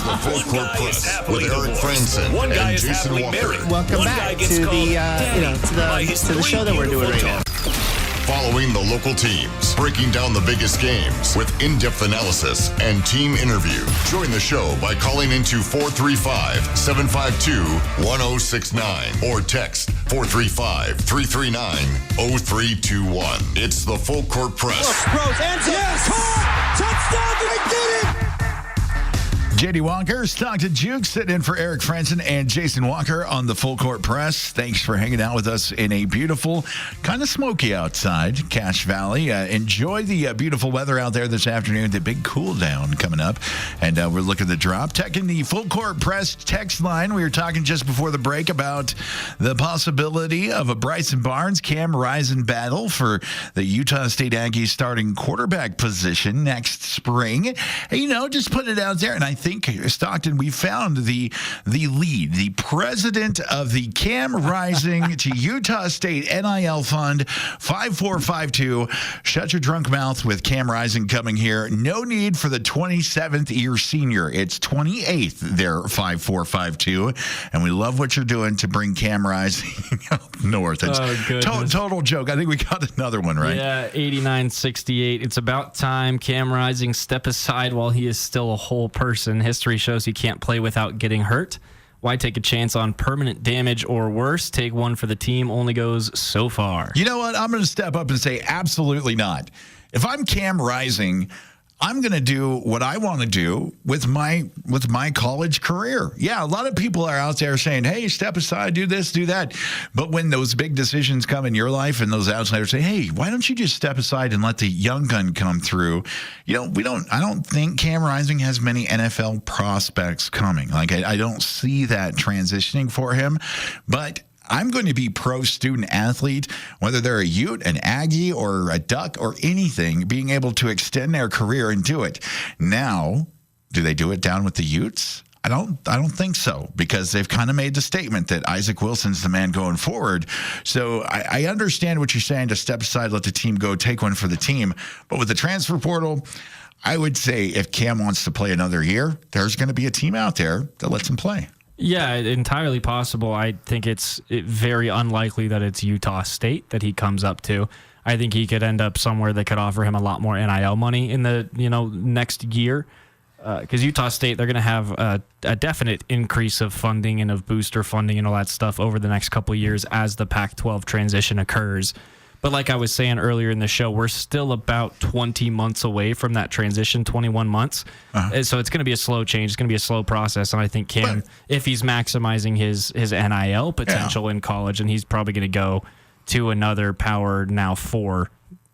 the Full Court Press with Eric Frandsen and Jason Walker. Welcome back to the show that we're doing right now. Following the local teams, breaking down the biggest games with in-depth analysis and team interview. Join the show by calling into 435-752-1069 or text 435-339-0321. It's the Full Court Press. Yes! Touchdown! They did it! J.D. Walker, Stockton, Jewkes, sitting in for Eric Frandsen and Jason Walker on the Full Court Press. Thanks for hanging out with us in a beautiful, kind of smoky outside, Cache Valley. Enjoy the beautiful weather out there this afternoon. The big cool down coming up, and we're looking at the drop. Checking the Full Court Press text line. We were talking just before the break about the possibility of a Bryson Barnes-Cam Rising battle for the Utah State Aggies starting quarterback position next spring. And, just putting it out there, and I think Stockton, we found the lead, the president of the Cam Rising to Utah State NIL Fund, 5452. Shut your drunk mouth with Cam Rising coming here. No need for the 27th year senior. It's 28th there, 5452. And we love what you're doing to bring Cam Rising up north. It's total joke. I think we got another one, right? Yeah, 89-68. It's about time Cam Rising step aside while he is still a whole person. History shows he can't play without getting hurt. Why take a chance on permanent damage or worse? Take one for the team only goes so far. You know what? I'm going to step up and say absolutely not. If I'm Cam Rising, I'm going to do what I want to do with my college career. Yeah, a lot of people are out there saying, hey, step aside, do this, do that. But when those big decisions come in your life and those outsiders say, hey, why don't you just step aside and let the young gun come through? I don't think Cam Rising has many NFL prospects coming. Like, I don't see that transitioning for him. But I'm going to be pro-student athlete, whether they're a Ute, an Aggie, or a Duck, or anything, being able to extend their career and do it. Now, do they do it down with the Utes? I don't think so, because they've kind of made the statement that Isaac Wilson's the man going forward. So I understand what you're saying, to step aside, let the team go, take one for the team. But with the transfer portal, I would say if Cam wants to play another year, there's going to be a team out there that lets him play. Yeah, entirely possible. I think it's very unlikely that it's Utah State that he comes up to. I think he could end up somewhere that could offer him a lot more NIL money in the next year. Because Utah State, they're going to have a definite increase of funding and of booster funding and all that stuff over the next couple of years as the Pac-12 transition occurs. But like I was saying earlier in the show, we're still about 20 months away from that transition, 21 months. Uh-huh. So it's going to be a slow change. It's going to be a slow process. And I think Cam, if he's maximizing his NIL potential in college, and he's probably going to go to another Power now 4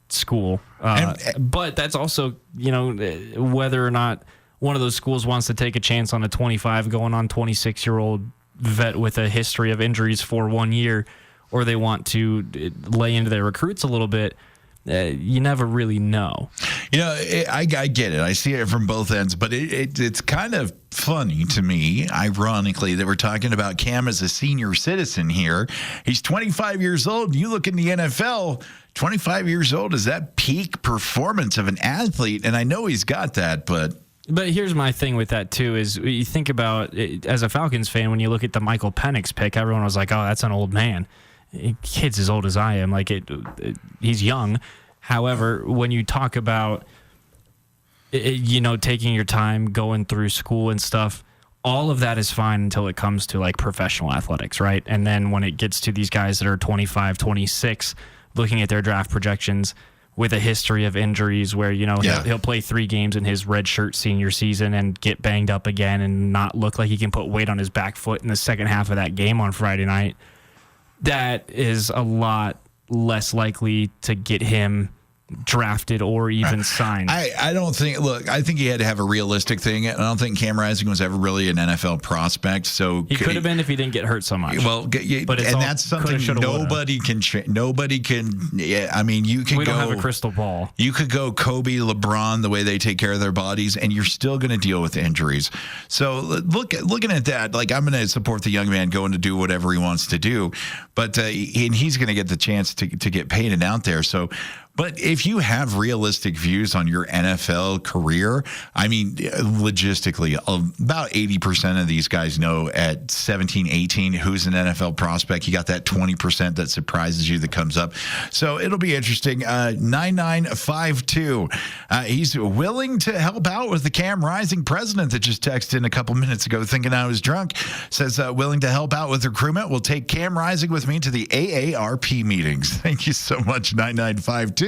school. But that's also, whether or not one of those schools wants to take a chance on a 25 going on 26-year-old vet with a history of injuries for 1 year, or they want to lay into their recruits a little bit. You never really know. I get it. I see it from both ends, but it's kind of funny to me, ironically, that we're talking about Cam as a senior citizen here. He's 25 years old. You look in the NFL, 25 years old is that peak performance of an athlete, and I know he's got that, but here's my thing with that, too, is you think about, as a Falcons fan, when you look at the Michael Penix pick, everyone was like, oh, that's an old man. Kid's as old as I am. He's young. However, when you talk about, taking your time, going through school and stuff, all of that is fine until it comes to professional athletics, right? And then when it gets to these guys that are 25, 26, looking at their draft projections with a history of injuries where, he'll play 3 games in his redshirt senior season and get banged up again and not look like he can put weight on his back foot in the second half of that game on Friday night. That is a lot less likely to get him drafted or even signed. I don't think, I think he had to have a realistic thing. I don't think Cam Rising was ever really an NFL prospect. So he could have been if he didn't get hurt so much. Well, but that's something nobody can. Yeah, I mean, we don't have a crystal ball. You could go Kobe, LeBron, the way they take care of their bodies, and you're still going to deal with injuries. So looking at that, I'm going to support the young man going to do whatever he wants to do, but and he's going to get the chance to get painted out there. So But if you have realistic views on your NFL career, I mean, logistically, about 80% of these guys know at 17, 18 who's an NFL prospect. You got that 20% that surprises you that comes up. So it'll be interesting. 9952. He's willing to help out with the Cam Rising president that just texted in a couple minutes ago thinking I was drunk. Says willing to help out with recruitment. Will take Cam Rising with me to the AARP meetings. Thank you so much, 9952.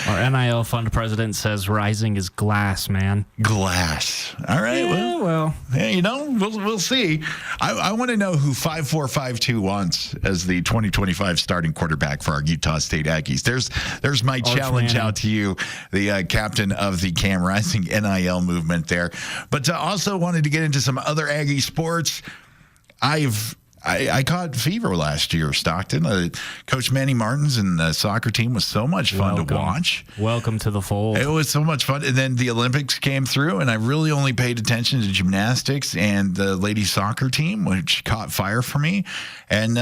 Our NIL fund president says Rising is glass, man. Glass. All right. Yeah, well. Yeah, you know, we'll see. I want to know who 5452 wants as the 2025 starting quarterback for our Utah State Aggies. There's my challenge out to you, the captain of the Cam Rising NIL movement there. But also wanted to get into some other Aggie sports. I caught fever last year, Stockton. Coach Manny Martins and the soccer team was so much fun to watch. Welcome to the fold. It was so much fun. And then the Olympics came through, and I really only paid attention to gymnastics and the ladies soccer team, which caught fire for me. And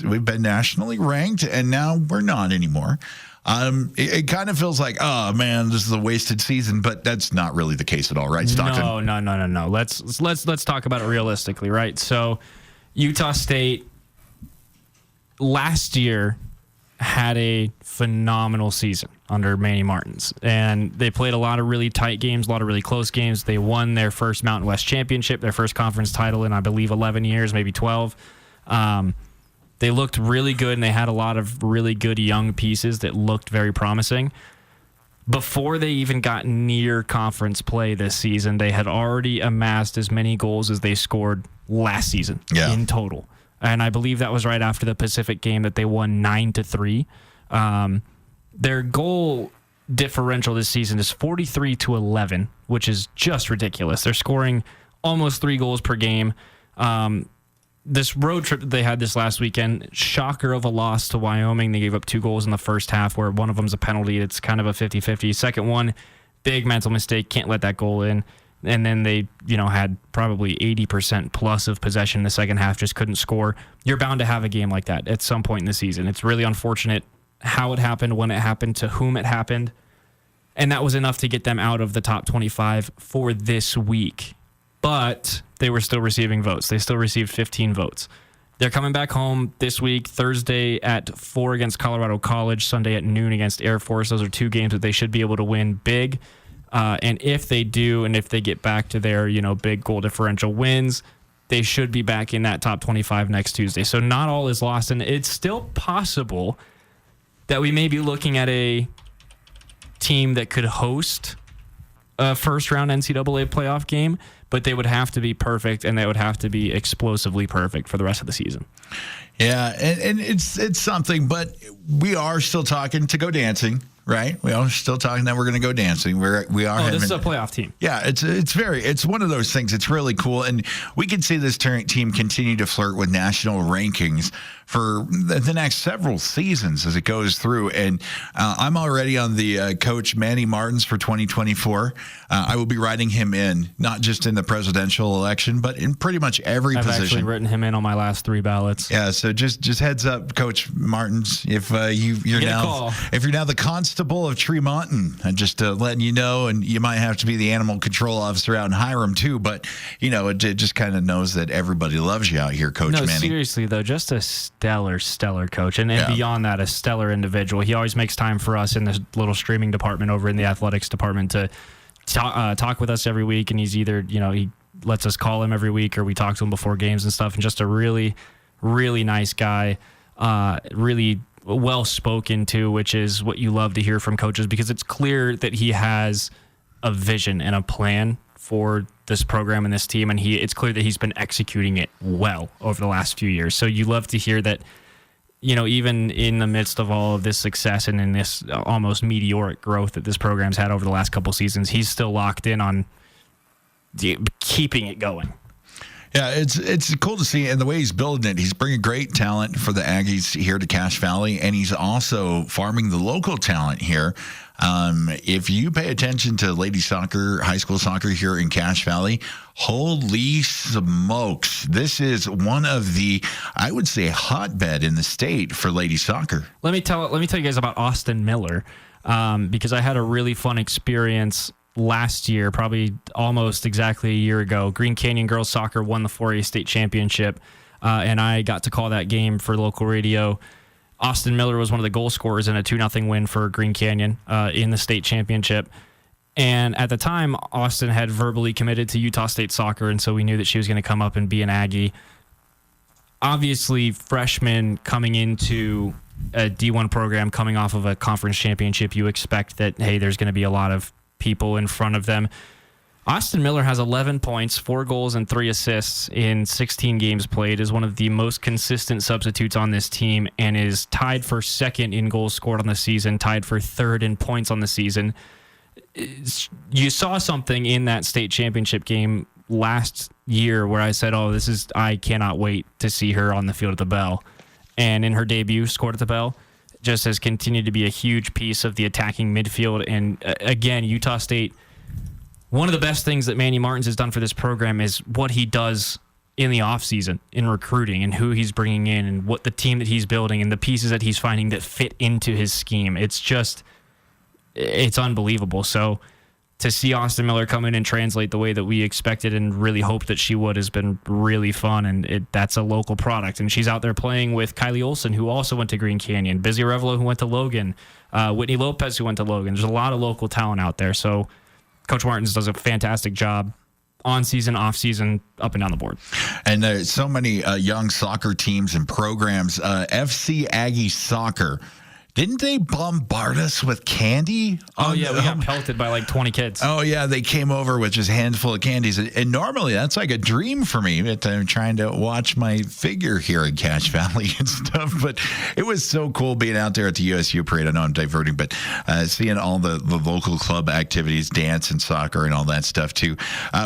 we've been nationally ranked, and now we're not anymore. It kind of feels like, oh man, this is a wasted season, but that's not really the case at all, right, Stockton? No. Let's talk about it realistically, right? So Utah State last year had a phenomenal season under Manny Martins, and they played a lot of really tight games, a lot of really close games. They won their first Mountain West championship, their first conference title in, I believe, 11 years, maybe 12. They looked really good, and they had a lot of really good young pieces that looked very promising. Before they even got near conference play this season, they had already amassed as many goals as they scored last season in total. And I believe that was right after the Pacific game that they won 9-3. Their goal differential this season is 43-11, which is just ridiculous. They're scoring almost 3 goals per game. This road trip that they had this last weekend, shocker of a loss to Wyoming. They gave up 2 goals in the first half, where one of them's a penalty. It's kind of a 50-50. Second one, big mental mistake. Can't let that goal in. And then they, had probably 80% plus of possession in the second half, just couldn't score. You're bound to have a game like that at some point in the season. It's really unfortunate how it happened, when it happened, to whom it happened. And that was enough to get them out of the top 25 for this week. But they were still receiving votes. They still received 15 votes. They're coming back home this week, Thursday at 4 against Colorado College, Sunday at noon against Air Force. Those are 2 games that they should be able to win big. And if they do, and if they get back to their, big goal differential wins, they should be back in that top 25 next Tuesday. So not all is lost. And it's still possible that we may be looking at a team that could host a first-round NCAA playoff game, but they would have to be perfect, and they would have to be explosively perfect for the rest of the season. Yeah, and it's something, but we are still talking to go dancing, right? We are still talking that we're going to go dancing. We are. This is a playoff team. Yeah, it's one of those things. It's really cool, and we can see this team continue to flirt with national rankings for the next several seasons as it goes through. And I'm already on the coach Manny Martins for 2024. I will be writing him in, not just in the presidential election, but in pretty much every position. I've actually written him in on my last 3 ballots. Yeah, so just heads up, Coach Martins, if you're now the constable of Tremonton, I'm just letting you know, and you might have to be the animal control officer out in Hiram too. But it just kind of knows that everybody loves you out here, Coach Manny. Seriously though, just a stellar coach, and beyond that, a stellar individual. He always makes time for us in this little streaming department over in the athletics department to talk with us every week. And he's either he lets us call him every week, or we talk to him before games and stuff. And just a really, really nice guy, really well spoken to, which is what you love to hear from coaches, because it's clear that he has a vision and a plan for this program and this team, and it's clear that he's been executing it well over the last few years. So you love to hear that, even in the midst of all of this success and in this almost meteoric growth that this program's had over the last couple seasons, he's still locked in on keeping it going. Yeah, it's cool to see, and the way he's building it, he's bringing great talent for the Aggies here to Cache Valley, and he's also farming the local talent here. If you pay attention to ladies soccer, high school soccer here in Cache Valley, holy smokes, this is one of the, I would say, hotbed in the state for ladies soccer. Let me tell you guys about Austin Miller. because I had a really fun experience last year, probably almost exactly a year ago. Green Canyon girls soccer won the 4A state championship, and I got to call that game for local radio. Austin Miller was one of the goal scorers in a 2-0 win for Green Canyon in the state championship. And at the time, Austin had verbally committed to Utah State soccer, and so we knew that she was going to come up and be an Aggie. Obviously, freshmen coming into a D1 program, coming off of a conference championship, you expect that, hey, there's going to be a lot of people in front of them. Austin Miller has 11 points, 4 goals, and 3 assists in 16 games played, is one of the most consistent substitutes on this team, and is tied for second in goals scored on the season, tied for third in points on the season. You saw something in that state championship game last year where I said, I cannot wait to see her on the field at the Bell. And in her debut, scored at the Bell, just has continued to be a huge piece of the attacking midfield. And again, Utah State, one of the best things that Manny Martins has done for this program is what he does in the offseason in recruiting and who he's bringing in and what the team that he's building and the pieces that he's finding that fit into his scheme. It's unbelievable. So to see Austin Miller come in and translate the way that we expected and really hoped that she would has been really fun, and that's a local product. And she's out there playing with Kylie Olson, who also went to Green Canyon, Busy Revelo, who went to Logan, Whitney Lopez, who went to Logan. There's a lot of local talent out there. So Coach Martins does a fantastic job on season, off season, up and down the board. And there's so many young soccer teams and programs. FC Aggie Soccer, didn't they bombard us with candy? We got pelted by like 20 kids. Oh, yeah, they came over with just a handful of candies. And normally that's like a dream for me, but I'm trying to watch my figure here in Cache Valley and stuff. But it was so cool being out there at the USU parade. I know I'm diverting, but seeing all the local club activities, dance and soccer and all that stuff too.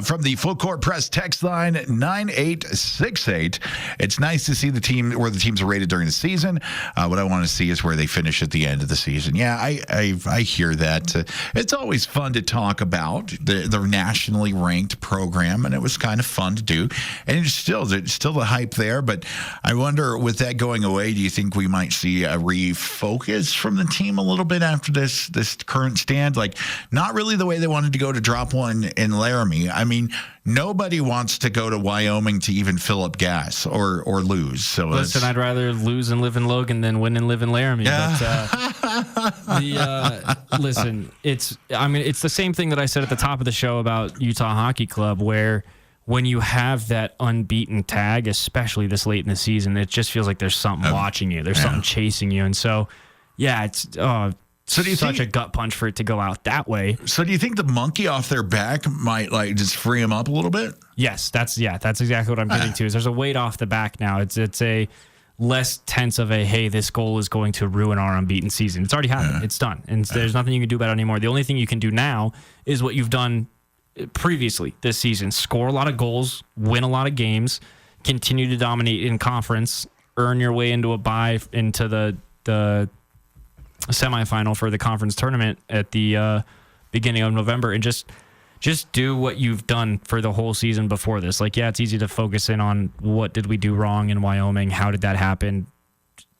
From the Full Court Press text line 9868, it's nice to see the team where the teams are rated during the season. What I want to see is where they finish at the end of the season. Yeah, I hear that. It's always fun to talk about the nationally ranked program, and it was kind of fun to do. And it's still the hype there, but I wonder, with that going away, do you think we might see a refocus from the team a little bit after this current stand? Like, not really the way they wanted to go to drop one in Laramie. I mean, nobody wants to go to Wyoming to even fill up gas or lose. So listen, I'd rather lose and live in Logan than win and live in Laramie. Yeah. But listen, it's the same thing that I said at the top of the show about Utah Hockey Club, where when you have that unbeaten tag, especially this late in the season, it just feels like there's something watching you. There's something chasing you. And so, yeah, it's so do you such a gut punch for it to go out that way. So do you think the monkey off their back might like just free them up a little bit? Yes, that's exactly what I'm getting to. Is there's a weight off the back now. It's a less tense of a, hey, this goal is going to ruin our unbeaten season. It's already happened. It's done. And there's nothing you can do about it anymore. The only thing you can do now is what you've done previously this season. Score a lot of goals, win a lot of games, continue to dominate in conference, earn your way into a bye into the semifinal for the conference tournament at the beginning of November, and just do what you've done for the whole season before this. Like, yeah, it's easy to focus in on what did we do wrong in Wyoming? How did that happen?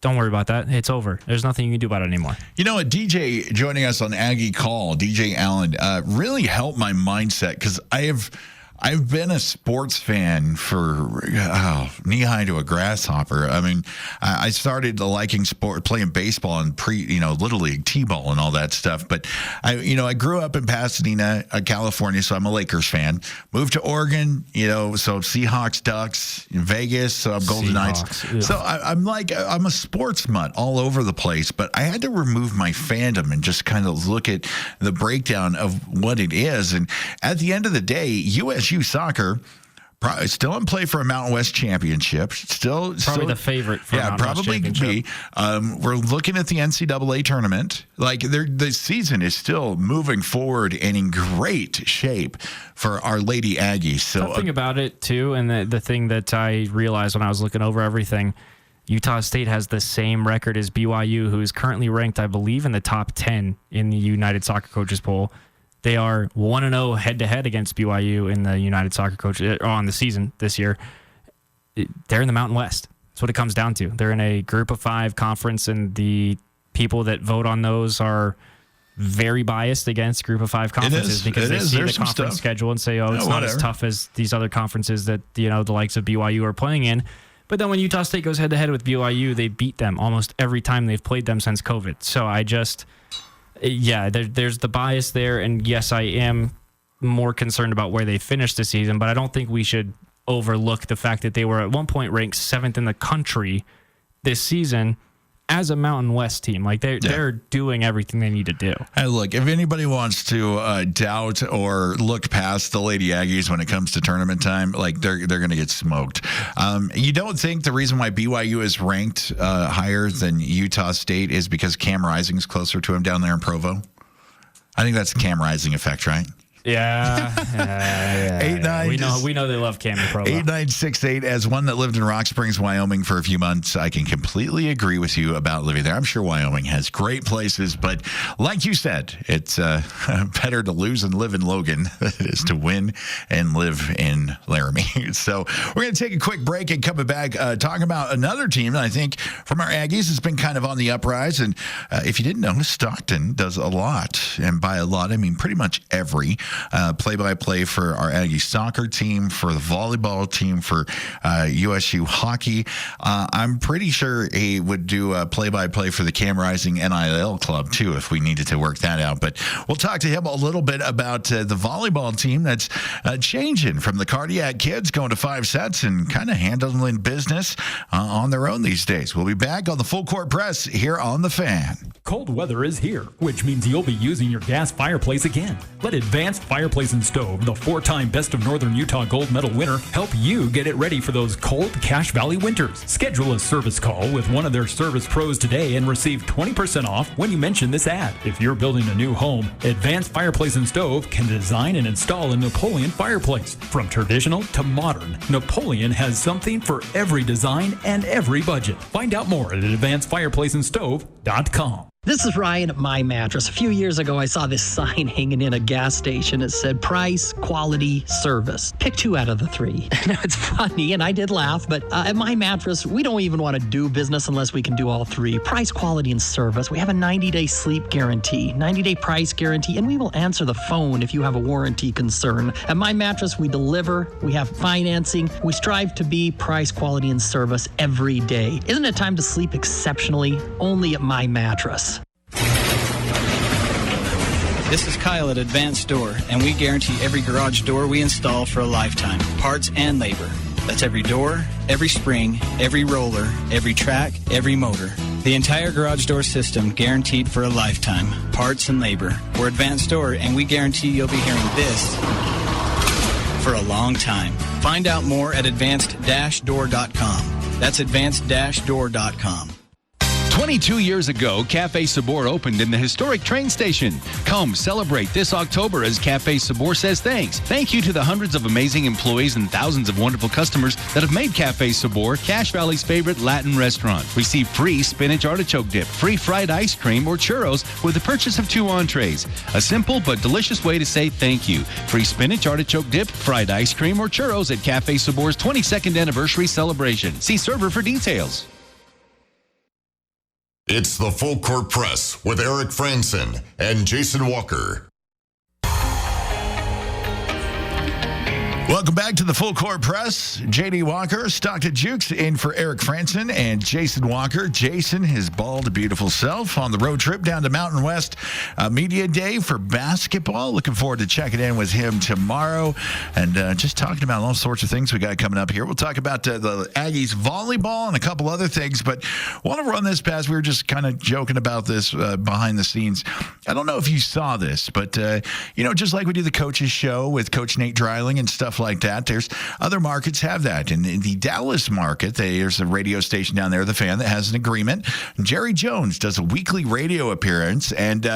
Don't worry about that. It's over. There's nothing you can do about it anymore. You know, a DJ joining us on Aggie Call, DJ Allen, really helped my mindset, because I've been a sports fan for knee-high to a grasshopper. I mean, I started liking sport, playing baseball and Little League, T-ball and all that stuff. But I grew up in Pasadena, California, so I'm a Lakers fan. Moved to Oregon, so Seahawks, Ducks, Vegas, so I'm Golden Knights. Yeah. So I'm a sports mutt all over the place. But I had to remove my fandom and just kind of look at the breakdown of what it is. And at the end of the day, USU soccer still in play for a Mountain West championship. Still the favorite for Mountain West championship. We're looking at the NCAA tournament. Like, the season is still moving forward and in great shape for our Lady Aggies. So the thing about it too, and the thing that I realized when I was looking over everything, Utah State has the same record as BYU, who is currently ranked, I believe, in the top 10 in the United Soccer Coaches poll. They are 1-0 head-to-head against BYU in the United Soccer Coach on the season this year. They're in the Mountain West. That's what it comes down to. They're in a group of 5 conference, and the people that vote on those are very biased against Group of 5 conferences because they see the conference schedule and say, it's not as tough as these other conferences that the likes of BYU are playing in. But then when Utah State goes head-to-head with BYU, they beat them almost every time they've played them since COVID. So there's the bias there. And yes, I am more concerned about where they finished the season, but I don't think we should overlook the fact that they were at one point ranked 7th in the country this season as a Mountain West team. Like they're doing everything they need to do. Hey, look, if anybody wants to doubt or look past the Lady Aggies when it comes to tournament time, like they're going to get smoked. You don't think the reason why BYU is ranked higher than Utah State is because Cam Rising's closer to him down there in Provo? I think that's the Cam Rising effect, right? Yeah. 8-9. We know they love Cam and Provo. 8968. As one that lived in Rock Springs, Wyoming for a few months, I can completely agree with you about living there. I'm sure Wyoming has great places, but like you said, it's better to lose and live in Logan than it is to win and live in Laramie. So we're going to take a quick break and come back talking about another team that I think from our Aggies has been kind of on the uprise. And if you didn't know, Stockton does a lot. And by a lot, I mean pretty much every play-by-play for our Aggie soccer team, for the volleyball team, for USU hockey. I'm pretty sure he would do a play-by-play for the Cam Rising NIL club, too, if we needed to work that out. But we'll talk to him a little bit about the volleyball team that's changing from the Cardiac Kids, going to 5 sets and kind of handling business on their own these days. We'll be back on the Full Court Press here on The Fan. Cold weather is here, which means you'll be using your gas fireplace again. Let Advanced Fireplace and Stove, the 4-time Best of Northern Utah gold medal winner, help you get it ready for those cold Cache Valley winters. Schedule a service call with one of their service pros today and receive 20% off when you mention this ad. If you're building a new home, Advanced Fireplace and Stove can design and install a Napoleon fireplace. From traditional to modern, Napoleon has something for every design and every budget. Find out more at advancedfireplaceandstove.com. This is Ryan at My Mattress. A few years ago, I saw this sign hanging in a gas station. It said price, quality, service. Pick 2 out of the 3. Now, it's funny, and I did laugh, but at My Mattress, we don't even want to do business unless we can do all 3. Price, quality, and service. We have a 90-day sleep guarantee, 90-day price guarantee, and we will answer the phone if you have a warranty concern. At My Mattress, we deliver, we have financing, we strive to be price, quality, and service every day. Isn't it time to sleep exceptionally? Only at My Mattress. This is Kyle at Advanced Door, and we guarantee every garage door we install for a lifetime, parts and labor. That's every door, every spring, every roller, every track, every motor. The entire garage door system guaranteed for a lifetime, parts and labor. We're Advanced Door, and we guarantee you'll be hearing this for a long time. Find out more at advanced-door.com. That's advanced-door.com. 22 years ago, Cafe Sabor opened in the historic train station. Come celebrate this October as Cafe Sabor says thanks. Thank you to the hundreds of amazing employees and thousands of wonderful customers that have made Cafe Sabor Cache Valley's favorite Latin restaurant. Receive free spinach artichoke dip, free fried ice cream or churros with the purchase of 2 entrees. A simple but delicious way to say thank you. Free spinach artichoke dip, fried ice cream or churros at Cafe Sabor's 22nd anniversary celebration. See server for details. It's the Full Court Press with Eric Frandsen and Jason Walker. Welcome back to the Full Court Press. J.D. Walker, Stockton Jewkes in for Eric Frandsen and Jason Walker. Jason, his bald, beautiful self, on the road trip down to Mountain West Media Day for basketball. Looking forward to checking in with him tomorrow and just talking about all sorts of things we got coming up here. We'll talk about the Aggies volleyball and a couple other things, but I want to run this past. We were just kind of joking about this behind the scenes. I don't know if you saw this, but, just like we do the coaches show with Coach Nate Dreiling and stuff like that, there's other markets have that. In the Dallas market, there's a radio station down there, The Fan, that has an agreement. Jerry Jones does a weekly radio appearance, and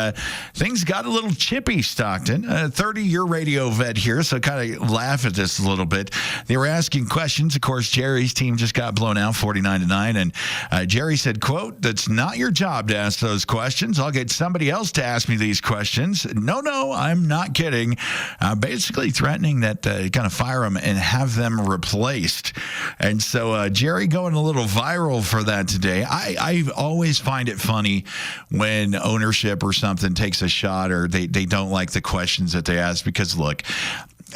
things got a little chippy, Stockton. A 30-year radio vet here, so kind of laugh at this a little bit. They were asking questions. Of course, Jerry's team just got blown out 49-9, and Jerry said, quote, "That's not your job to ask those questions. I'll get somebody else to ask me these questions." No, I'm not kidding. Basically threatening that kind of to fire them and have them replaced. And so Jerry going a little viral for that today. I always find it funny when ownership or something takes a shot or they don't like the questions that they ask because, look,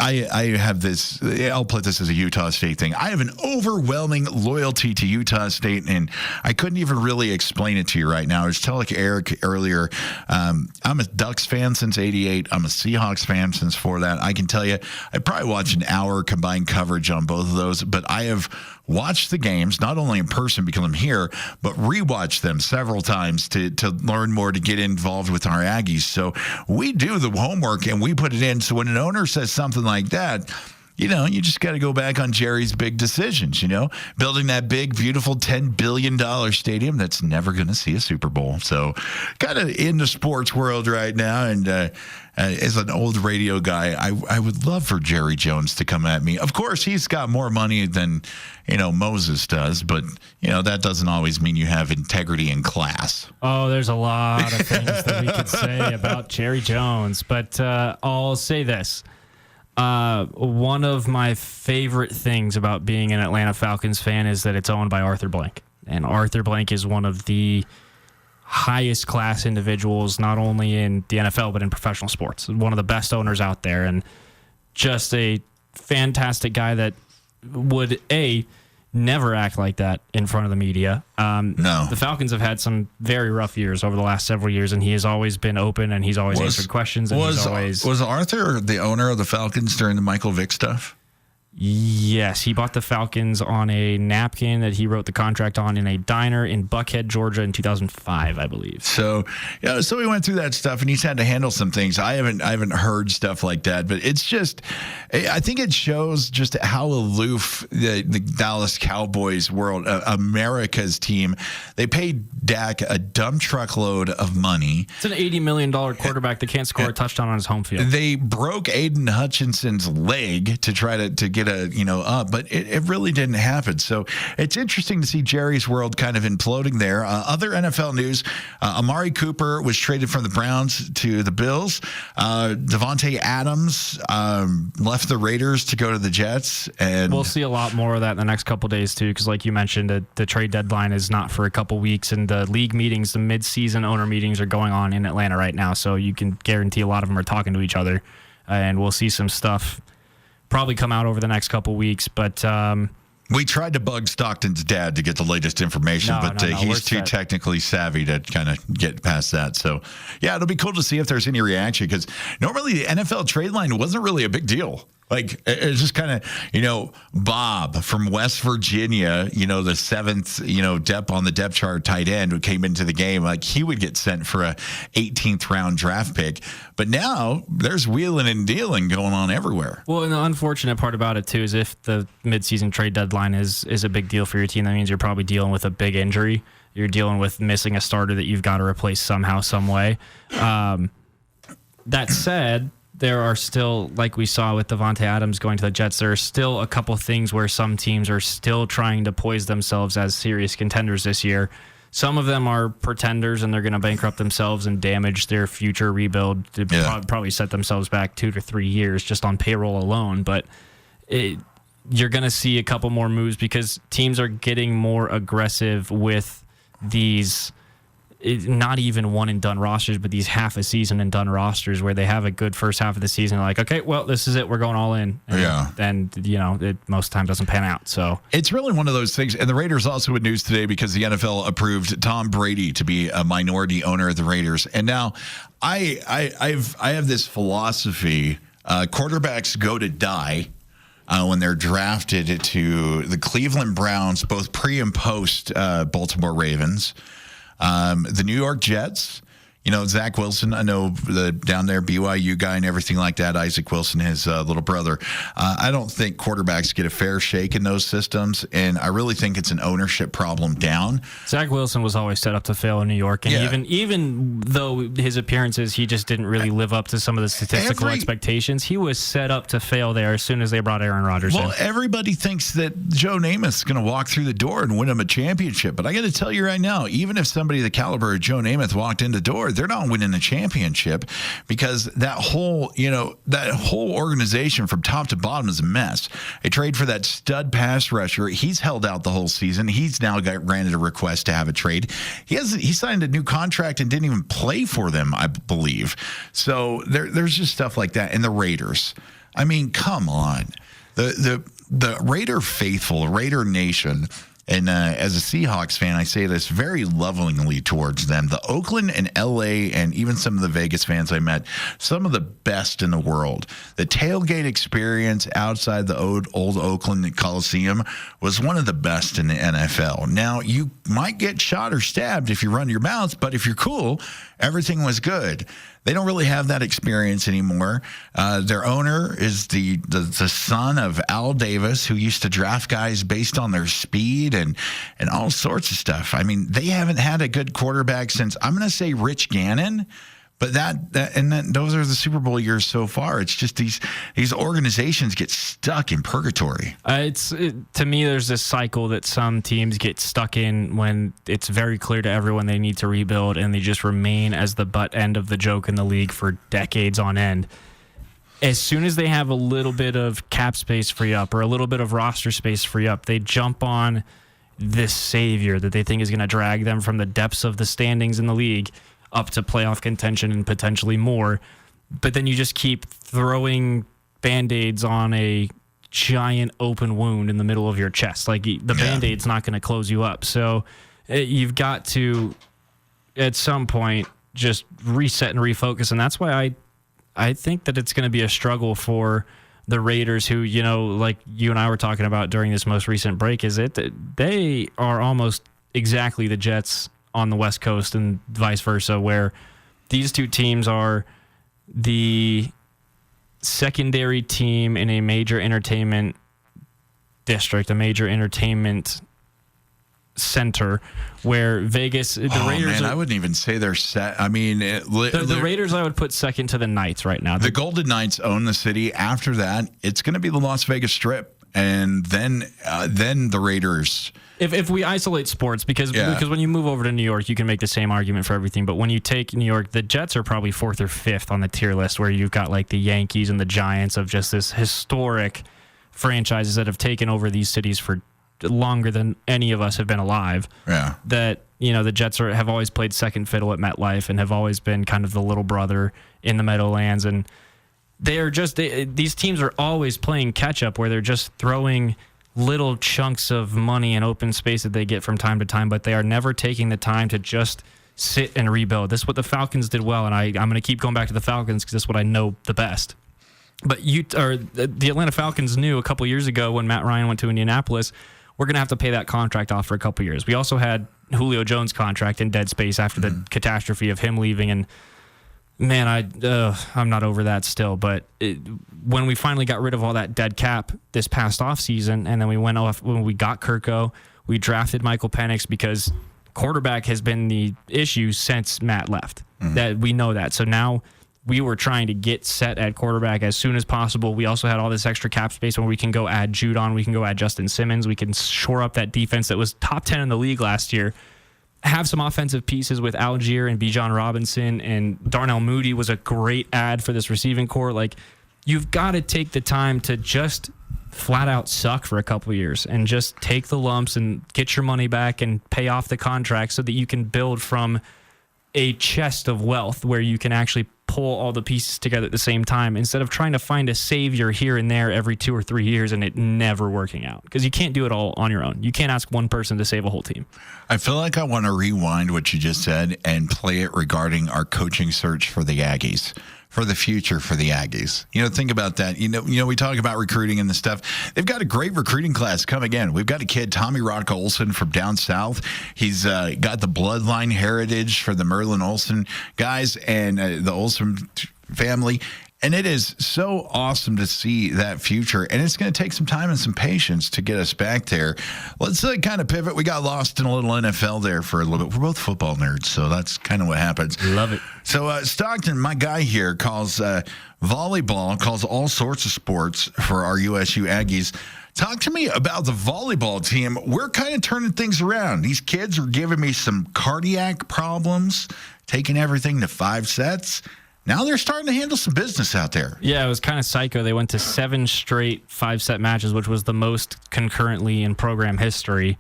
I have this, I'll put this as a Utah State thing. I have an overwhelming loyalty to Utah State, and I couldn't even really explain it to you right now. I was telling Eric earlier, I'm a Ducks fan since 88. I'm a Seahawks fan since before that. I can tell you, I probably watched an hour combined coverage on both of those, but I have watched the games, not only in person because I'm here, but rewatched them several times to learn more, to get involved with our Aggies. So we do the homework and we put it in. So when an owner says something like that, you just got to go back on Jerry's big decisions, building that big, beautiful $10 billion stadium that's never going to see a Super Bowl. So kind of in the sports world right now. And as an old radio guy, I would love for Jerry Jones to come at me. Of course, he's got more money than, Moses does. But, that doesn't always mean you have integrity and class. Oh, there's a lot of things that we could say about Jerry Jones. But I'll say this. One of my favorite things about being an Atlanta Falcons fan is that it's owned by Arthur Blank. And Arthur Blank is one of the highest class individuals, not only in the NFL, but in professional sports. One of the best owners out there, and just a fantastic guy that would, never act like that in front of the media. No. The Falcons have had some very rough years over the last several years, and he has always been open, and he's always answered questions. And was Arthur the owner of the Falcons during the Michael Vick stuff? Yes, he bought the Falcons on a napkin that he wrote the contract on in a diner in Buckhead, Georgia in 2005, I believe. So we went through that stuff, and he's had to handle some things. I haven't heard stuff like that, but it's just, I think it shows just how aloof the Dallas Cowboys world, America's team. They paid Dak a dumb truckload of money. It's an $80 million quarterback that can't score a touchdown on his home field. They broke Aiden Hutchinson's leg to try to get up, but it really didn't happen. So it's interesting to see Jerry's world kind of imploding there. Other NFL news, Amari Cooper was traded from the Browns to the Bills. Devontae Adams left the Raiders to go to the Jets. And we'll see a lot more of that in the next couple of days too, because like you mentioned, the trade deadline is not for a couple weeks, and the league meetings, the mid-season owner meetings are going on in Atlanta right now, so you can guarantee a lot of them are talking to each other, and we'll see some stuff probably come out over the next couple weeks, but we tried to bug Stockton's dad to get the latest information, but he's too technically savvy to kind of get past that. So, yeah, it'll be cool to see if there's any reaction, because normally the NFL trade line wasn't really a big deal. Like, it's just kind of, Bob from West Virginia, the seventh, depth on the depth chart tight end who came into the game. Like, he would get sent for a 18th round draft pick. But now there's wheeling and dealing going on everywhere. Well, and the unfortunate part about it, too, is if the midseason trade deadline is a big deal for your team, that means you're probably dealing with a big injury. You're dealing with missing a starter that you've got to replace somehow, some way. That said, there are still, like we saw with Devontae Adams going to the Jets, there are still a couple things where some teams are still trying to poise themselves as serious contenders this year. Some of them are pretenders, and they're going to bankrupt themselves and damage their future rebuild to probably set themselves back 2 to 3 years just on payroll alone. But you're going to see a couple more moves because teams are getting more aggressive with these not even one and done rosters, but these half a season and done rosters where they have a good first half of the season. Like, okay, well, this is it. We're going all in. And it most of the time doesn't pan out. So it's really one of those things. And the Raiders also with news today because the NFL approved Tom Brady to be a minority owner of the Raiders. And now I have this philosophy. Quarterbacks go to die when they're drafted to the Cleveland Browns, both pre and post Baltimore Ravens. The New York Jets, Zach Wilson, I know the down there BYU guy and everything like that, Isaac Wilson, his little brother. I don't think quarterbacks get a fair shake in those systems, and I really think it's an ownership problem down. Zach Wilson was always set up to fail in New York, and even though his appearances, he just didn't really live up to some of the statistical expectations, he was set up to fail there as soon as they brought Aaron Rodgers in. Well, everybody thinks that Joe Namath is going to walk through the door and win him a championship, but I got to tell you right now, even if somebody the caliber of Joe Namath walked in the door, sure they're not winning a championship because that whole organization from top to bottom is a mess. They trade for that stud pass rusher. He's held out the whole season. He's now got granted a request to have a trade. He signed a new contract and didn't even play for them, I believe. So there's just stuff like that. And the Raiders, I mean, come on. The Raider faithful, Raider Nation, and as a Seahawks fan, I say this very lovingly towards them. The Oakland and LA and even some of the Vegas fans I met, some of the best in the world. The tailgate experience outside the old Oakland Coliseum was one of the best in the NFL. Now, you might get shot or stabbed if you run your mouth, but if you're cool, everything was good. They don't really have that experience anymore. Their owner is the son of Al Davis, who used to draft guys based on their speed and all sorts of stuff. I mean, they haven't had a good quarterback since, I'm going to say, Rich Gannon. But those are the Super Bowl years so far. It's just these organizations get stuck in purgatory. To me, there's this cycle that some teams get stuck in when it's very clear to everyone they need to rebuild, and they just remain as the butt end of the joke in the league for decades on end. As soon as they have a little bit of cap space free up or a little bit of roster space free up, they jump on this savior that they think is going to drag them from the depths of the standings in the league up to playoff contention and potentially more. But then you just keep throwing Band-Aids on a giant open wound in the middle of your chest. Like, the Band-Aid's not going to close you up. So you've got to, at some point, just reset and refocus. And that's why I think that it's going to be a struggle for the Raiders, who, like you and I were talking about during this most recent break, is they are almost exactly the Jets on the West Coast and vice versa, where these two teams are the secondary team in a major entertainment district, a major entertainment center, where Vegas, the Raiders... I wouldn't even say they're set. I mean... The Raiders I would put second to the Knights right now. The Golden Knights own the city. After that, it's going to be the Las Vegas Strip. And then the Raiders... If we isolate sports, because when you move over to New York, you can make the same argument for everything. But when you take New York, the Jets are probably 4th or 5th on the tier list, where you've got like the Yankees and the Giants of just this historic franchises that have taken over these cities for longer than any of us have been alive. Yeah. That, the Jets have always played second fiddle at MetLife and have always been kind of the little brother in the Meadowlands. And these teams are always playing catch up, where they're just throwing little chunks of money and open space that they get from time to time, but they are never taking the time to just sit and rebuild. This is what the Falcons did well, and I'm going to keep going back to the Falcons because this is what I know the best. But the Atlanta Falcons knew a couple years ago when Matt Ryan went to Indianapolis, we're going to have to pay that contract off for a couple years. We also had Julio Jones' contract in dead space after the catastrophe of him leaving, and man, I'm not over that still. But when we finally got rid of all that dead cap this past offseason, and then we went off when we got Kirko, we drafted Michael Penix, because quarterback has been the issue since Matt left. That we know that. So now we were trying to get set at quarterback as soon as possible. We also had all this extra cap space where we can go add Judon, we can go add Justin Simmons, we can shore up that defense that was top 10 in the league last year. Have some offensive pieces with Algier and Bijan Robinson, and Darnell Mooney was a great add for this receiving core. Like, you've got to take the time to just flat out suck for a couple of years and just take the lumps and get your money back and pay off the contract so that you can build from a chest of wealth where you can actually pull all the pieces together at the same time, instead of trying to find a savior here and there every 2 or 3 years and it never working out, because you can't do it all on your own. You can't ask one person to save a whole team. I feel like I want to rewind what you just said and play it regarding our coaching search for the Aggies, for the future for the Aggies. Think about that. We talk about recruiting and the stuff. They've got a great recruiting class coming in. We've got a kid, Tommy Rock Olson from down south. He's got the bloodline heritage for the Merlin Olson guys and the Olson family. And it is so awesome to see that future. And it's going to take some time and some patience to get us back there. Let's kind of pivot. We got lost in a little NFL there for a little bit. We're both football nerds, so that's kind of what happens. Love it. So Stockton, my guy here, calls volleyball, calls all sorts of sports for our USU Aggies. Talk to me about the volleyball team. We're kind of turning things around. These kids are giving me some cardiac problems, taking everything to 5 sets. Now they're starting to handle some business out there. Yeah, it was kind of psycho. They went to 7 straight 5-set matches, which was the most concurrently in program history.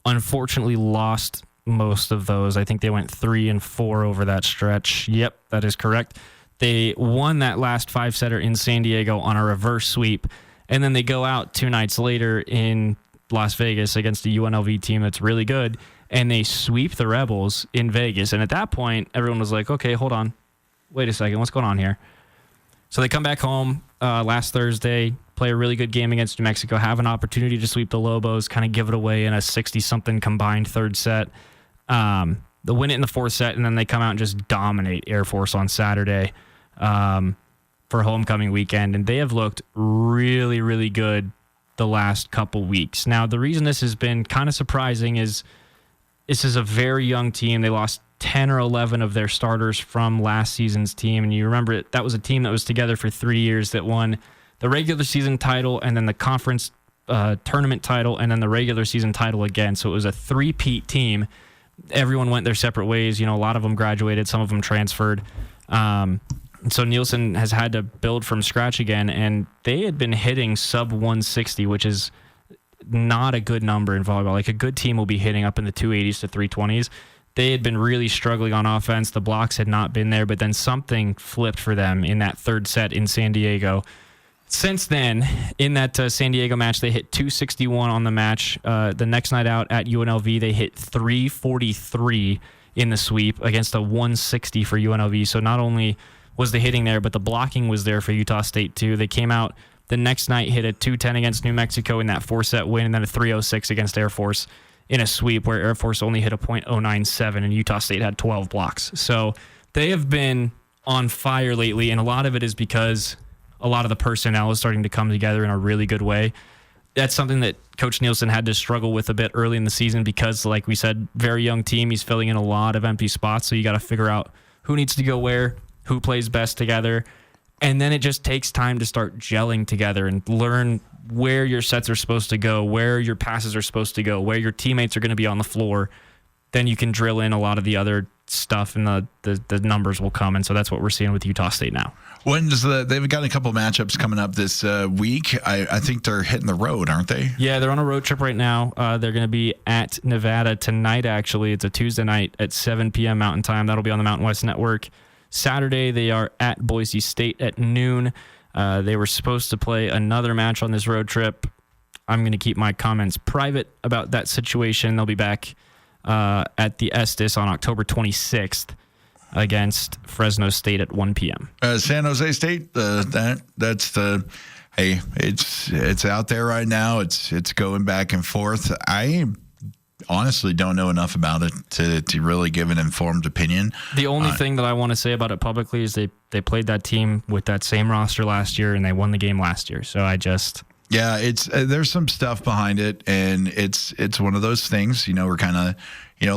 Unfortunately, lost most of those. I think they went 3-4 over that stretch. Yep, that is correct. They won that last 5-setter in San Diego on a reverse sweep, and then they go out 2 nights later in Las Vegas against a UNLV team that's really good, and they sweep the Rebels in Vegas. And at that point, everyone was like, okay, hold on. Wait a second, what's going on here? So they come back home last Thursday, play a really good game against New Mexico, have an opportunity to sweep the Lobos, kind of give it away in a 60-something combined third set. They'll win it in the 4th set, and then they come out and just dominate Air Force on Saturday for homecoming weekend. And they have looked really, really good the last couple weeks. Now, the reason this has been kind of surprising is this is a very young team. They lost 10 or 11 of their starters from last season's team. And you remember that was a team that was together for 3 years that won the regular season title and then the conference tournament title and then the regular season title again. So it was a 3-peat team. Everyone went their separate ways. You know, a lot of them graduated, some of them transferred. So Nielsen has had to build from scratch again, and they had been hitting sub 160, which is not a good number in volleyball. Like a good team will be hitting up in the 280s to 320s. They had been really struggling on offense. The blocks had not been there, but then something flipped for them in that 3rd set in San Diego. Since then, in that San Diego match, they hit 261 on the match. The next night out at UNLV, they hit 343 in the sweep against a 160 for UNLV. So not only was the hitting there, but the blocking was there for Utah State too. They came out the next night, hit a 210 against New Mexico in that 4-set win, and then a 306 against Air Force in a sweep where Air Force only hit a .097 and Utah State had 12 blocks. So they have been on fire lately, and a lot of it is because a lot of the personnel is starting to come together in a really good way. That's something that Coach Nielsen had to struggle with a bit early in the season because, like we said, very young team. He's filling in a lot of empty spots, so you got to figure out who needs to go where, who plays best together, and then it just takes time to start gelling together and learn where your sets are supposed to go, where your passes are supposed to go, where your teammates are going to be on the floor. Then you can drill in a lot of the other stuff, and the numbers will come. And so that's what we're seeing with Utah State now. They've got a couple matchups coming up this week. I think they're hitting the road, aren't they? Yeah, they're on a road trip right now. They're going to be at Nevada tonight, actually. It's a Tuesday night at 7 p.m. Mountain Time. That'll be on the Mountain West Network. Saturday, they are at Boise State at noon. They were supposed to play another match on this road trip. I'm going to keep my comments private about that situation. They'll be back at the Estes on October 26th against Fresno State at 1 p.m. San Jose State, that's the hey, it's out there right now. It's going back and forth. I honestly don't know enough about it to really give an informed opinion. The only thing that I want to say about it publicly is they played that team with that same roster last year, and they won the game last year. So yeah, it's there's some stuff behind it, and it's one of those things, we're kind of,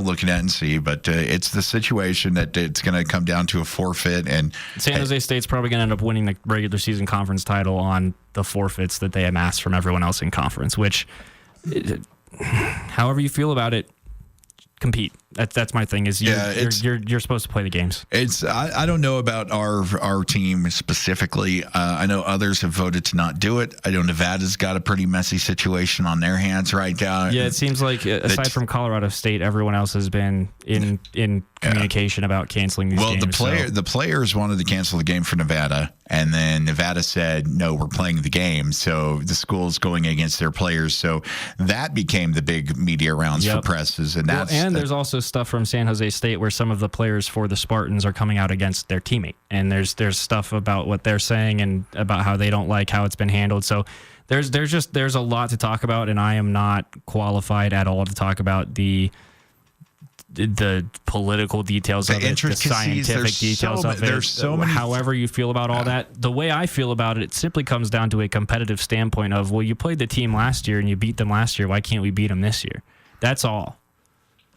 looking at and see, but it's the situation that it's going to come down to a forfeit. And San Jose State's probably going to end up winning the regular season conference title on the forfeits that they amassed from everyone else in conference, which, however you feel about it, compete. That's my thing. Is you're supposed to play the games. I don't know about our team specifically. I know others have voted to not do it. I know Nevada's got a pretty messy situation on their hands right now. Yeah, it seems like aside from Colorado State, everyone else has been in communication about canceling these games. The players wanted to cancel the game for Nevada, and then Nevada said, no, we're playing the game. So the school's going against their players. So that became the big media rounds for presses. And there's also stuff from San Jose State where some of the players for the Spartans are coming out against their teammate. And there's stuff about what they're saying and about how they don't like how it's been handled. So there's a lot to talk about, and I am not qualified at all to talk about the the political details of it, the scientific details of it. There's so many. However you feel about all that, the way I feel about it simply comes down to a competitive standpoint of, well, you played the team last year and you beat them last year. Why can't we beat them this year? That's all.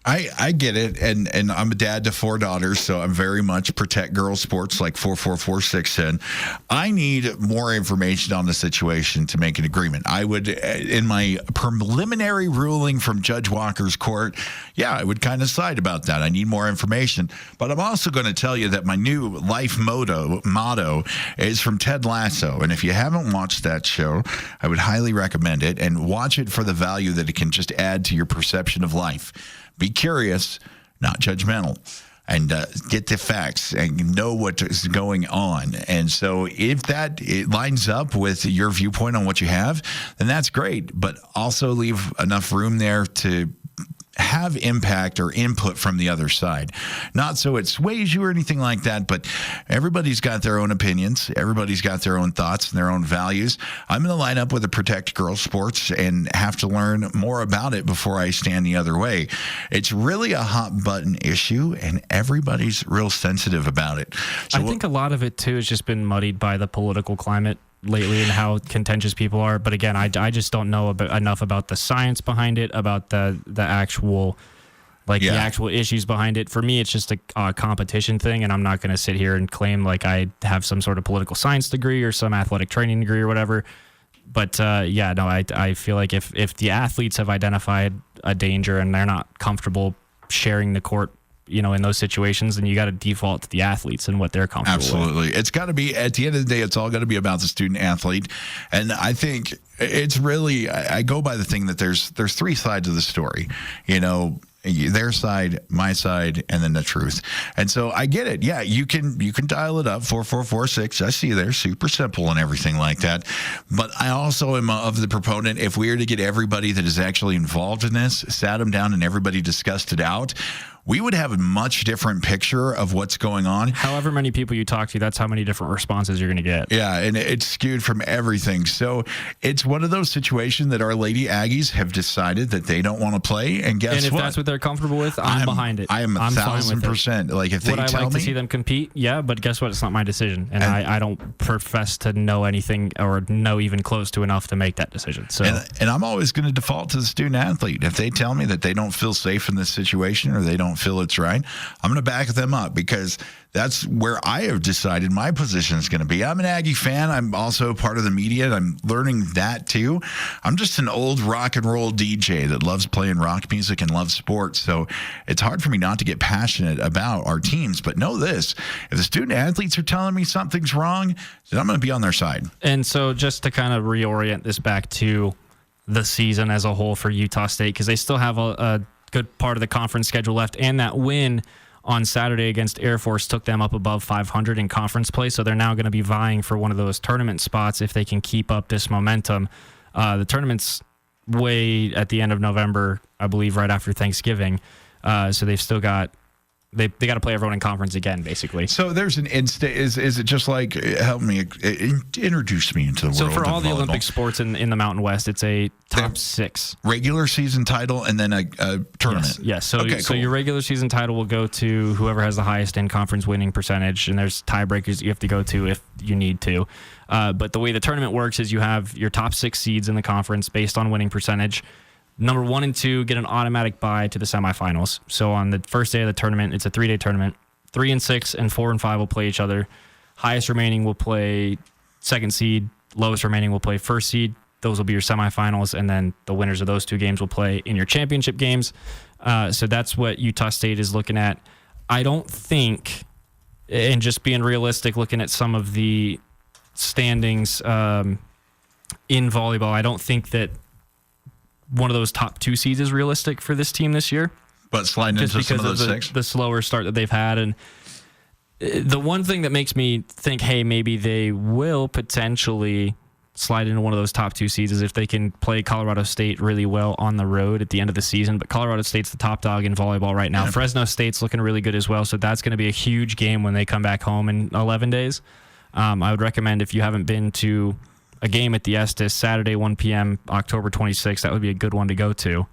I get it, and I'm a dad to 4 daughters, so I'm very much protect girls sports like 44446 said. I need more information on the situation to make an agreement. I would, in my preliminary ruling from Judge Walker's court, I would kind of side about that. I need more information, but I'm also going to tell you that my new life motto is from Ted Lasso, and if you haven't watched that show, I would highly recommend it, and watch it for the value that it can just add to your perception of life. Be curious, not judgmental, and get the facts and know what is going on. And so if it lines up with your viewpoint on what you have, then that's great. But also leave enough room there to have impact or input from the other side. Not so it sways you or anything like that, but everybody's got their own opinions. Everybody's got their own thoughts and their own values. I'm going to line up with the Protect Girls Sports and have to learn more about it before I stand the other way. It's really a hot button issue, and everybody's real sensitive about it. So I think a lot of it, too, has just been muddied by the political climate lately and how contentious people are. But again, I just don't know enough about the science behind it, about the actual the actual issues behind it. For me, it's just a competition thing, and I'm not going to sit here and claim like I have some sort of political science degree or some athletic training degree or whatever. But I feel like if the athletes have identified a danger and they're not comfortable sharing the court, in those situations, then you got to default to the athletes and what they're comfortable with. Absolutely. It's got to be, at the end of the day, it's all got to be about the student athlete. And I think it's really, I go by the thing that there's 3 sides of the story, their side, my side, and then the truth. And so I get it. Yeah, you can dial it up, 4446. I see you there, super simple and everything like that. But I also am of the proponent, if we were to get everybody that is actually involved in this, sat them down and everybody discussed it out, we would have a much different picture of what's going on. However many people you talk to, that's how many different responses you're going to get. Yeah, and it's skewed from everything. So it's one of those situations that our Lady Aggies have decided that they don't want to play. And guess what? And if that's what they're comfortable with, I'm behind it. I am 1,000%. Like if they would I tell like me to see them compete? Yeah, but guess what? It's not my decision, and I don't profess to know anything or know even close to enough to make that decision. So, and I'm always going to default to the student athlete. If they tell me that they don't feel safe in this situation or they don't feel it's right, I'm going to back them up, because that's where I have decided my position is going to be. I'm an Aggie fan. I'm also part of the media, and I'm learning that too. I'm just an old rock and roll DJ that loves playing rock music and loves sports. So it's hard for me not to get passionate about our teams. But know this, if the student athletes are telling me something's wrong, then I'm going to be on their side. And so just to kind of reorient this back to the season as a whole for Utah State, because they still have a good part of the conference schedule left, and that win on Saturday against Air Force took them up above 500 in conference play, so they're now going to be vying for one of those tournament spots if they can keep up this momentum. The tournament's way at the end of November, I believe, right after Thanksgiving, so they've still got they got to play everyone in conference again, basically. So there's an instant. Is it just like, help me introduce me into the world? So for all the volleyball. Olympic sports in the Mountain West, it's a top 6 regular season title and then a tournament. Yes. So okay, so your regular season title will go to whoever has the highest in conference winning percentage, and there's tiebreakers you have to go to if you need to. But the way the tournament works is you have your top 6 seeds in the conference based on winning percentage. Number 1 and 2 get an automatic bye to the semifinals. So on the first day of the tournament, it's a 3-day tournament. 3 and 6 and 4 and 5 will play each other. Highest remaining will play second seed. Lowest remaining will play first seed. Those will be your semifinals, and then the winners of those 2 games will play in your championship games. So that's what Utah State is looking at. I don't think, and just being realistic, looking at some of the standings in volleyball, I don't think that one of those top 2 seeds is realistic for this team this year. But sliding just into some of those the, 6? The slower start that they've had. And the one thing that makes me think, hey, maybe they will potentially slide into one of those top 2 seeds is if they can play Colorado State really well on the road at the end of the season. But Colorado State's the top dog in volleyball right now. Yeah. Fresno State's looking really good as well. So that's going to be a huge game when they come back home in 11 days. I would recommend, if you haven't been to a game at the Estes, Saturday, 1 p.m., October 26th. That would be a good one to go to.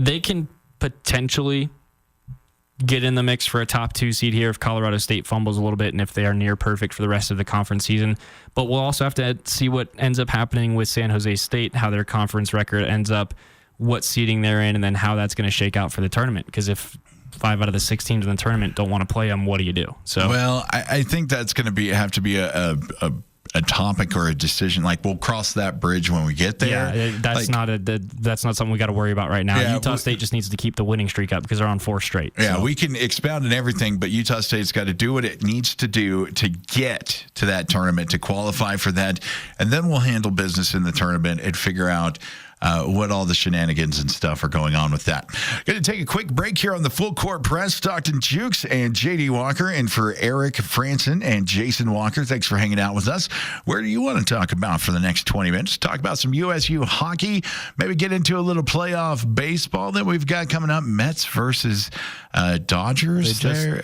they can potentially get in the mix for a top 2 seed here if Colorado State fumbles a little bit and if they are near perfect for the rest of the conference season. But we'll also have to see what ends up happening with San Jose State, how their conference record ends up, what seeding they're in, and then how that's going to shake out for the tournament. Because if 5 out of the 6 teams in the tournament don't want to play them, what do you do? So, well, I think that's going to have to be a topic or a decision. Like, we'll cross that bridge when we get there. Yeah, that's not something we got to worry about right now. Yeah, Utah State just needs to keep the winning streak up because they're on 4 straight. Yeah, so. we can expound on everything, but Utah State's got to do what it needs to do to get to that tournament, to qualify for that, and then we'll handle business in the tournament and figure out what all the shenanigans and stuff are going on with that. Going to take a quick break here on the Full Court Press. Stockton Jewkes and J.D. Walker, and for Eric Frandsen and Jason Walker, thanks for hanging out with us. Where do you want to talk about for the next 20 minutes? Talk about some USU hockey, maybe get into a little playoff baseball that we've got coming up. Mets versus Dodgers there.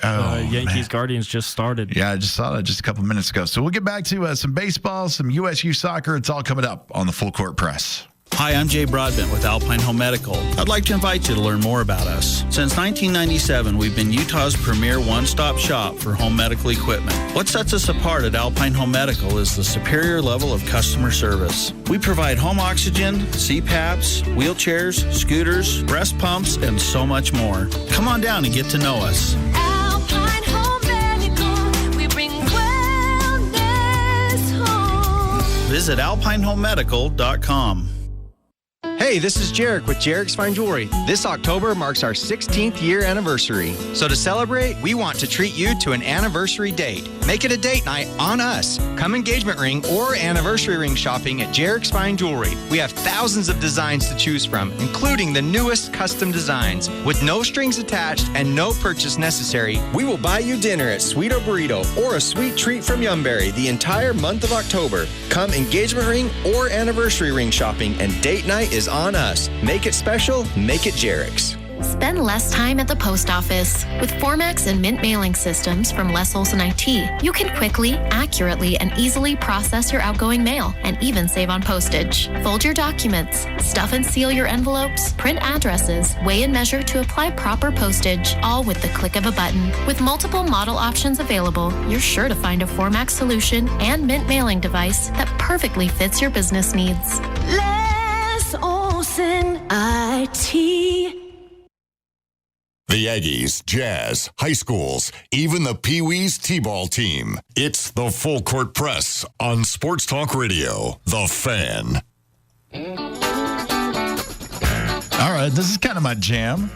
Yankees Guardians just started. Yeah, I just saw that just a couple minutes ago. So we'll get back to some baseball, some USU soccer. It's all coming up on the Full Court Press. Hi, I'm Jay Broadbent with Alpine Home Medical. I'd like to invite you to learn more about us. Since 1997, we've been Utah's premier one-stop shop for home medical equipment. What sets us apart at Alpine Home Medical is the superior level of customer service. We provide home oxygen, CPAPs, wheelchairs, scooters, breast pumps, and so much more. Come on down and get to know us. Alpine Home Medical, we bring wellness home. Visit alpinehomemedical.com. Hey, this is Jarek with Jarek's Fine Jewelry. This October marks our 16th year anniversary. So to celebrate, we want to treat you to an anniversary date. Make it a date night on us. Come engagement ring or anniversary ring shopping at Jarek's Fine Jewelry. We have thousands of designs to choose from, including the newest custom designs. With no strings attached and no purchase necessary, we will buy you dinner at Sweeto Burrito or a sweet treat from Yumberry the entire month of October. Come engagement ring or anniversary ring shopping, and date night is on us. Make it special, make it Jarek's. Spend less time at the post office. With Formax and Mint mailing systems from Les Olson IT, you can quickly, accurately, and easily process your outgoing mail and even save on postage. Fold your documents, stuff and seal your envelopes, print addresses, weigh and measure to apply proper postage, all with the click of a button. With multiple model options available, you're sure to find a Formax solution and Mint mailing device that perfectly fits your business needs. Les Olson IT. The Aggies, Jazz, high schools, even the Pee Wee's T-ball team. It's the Full Court Press on Sports Talk Radio, The Fan. All right, this is kind of my jam.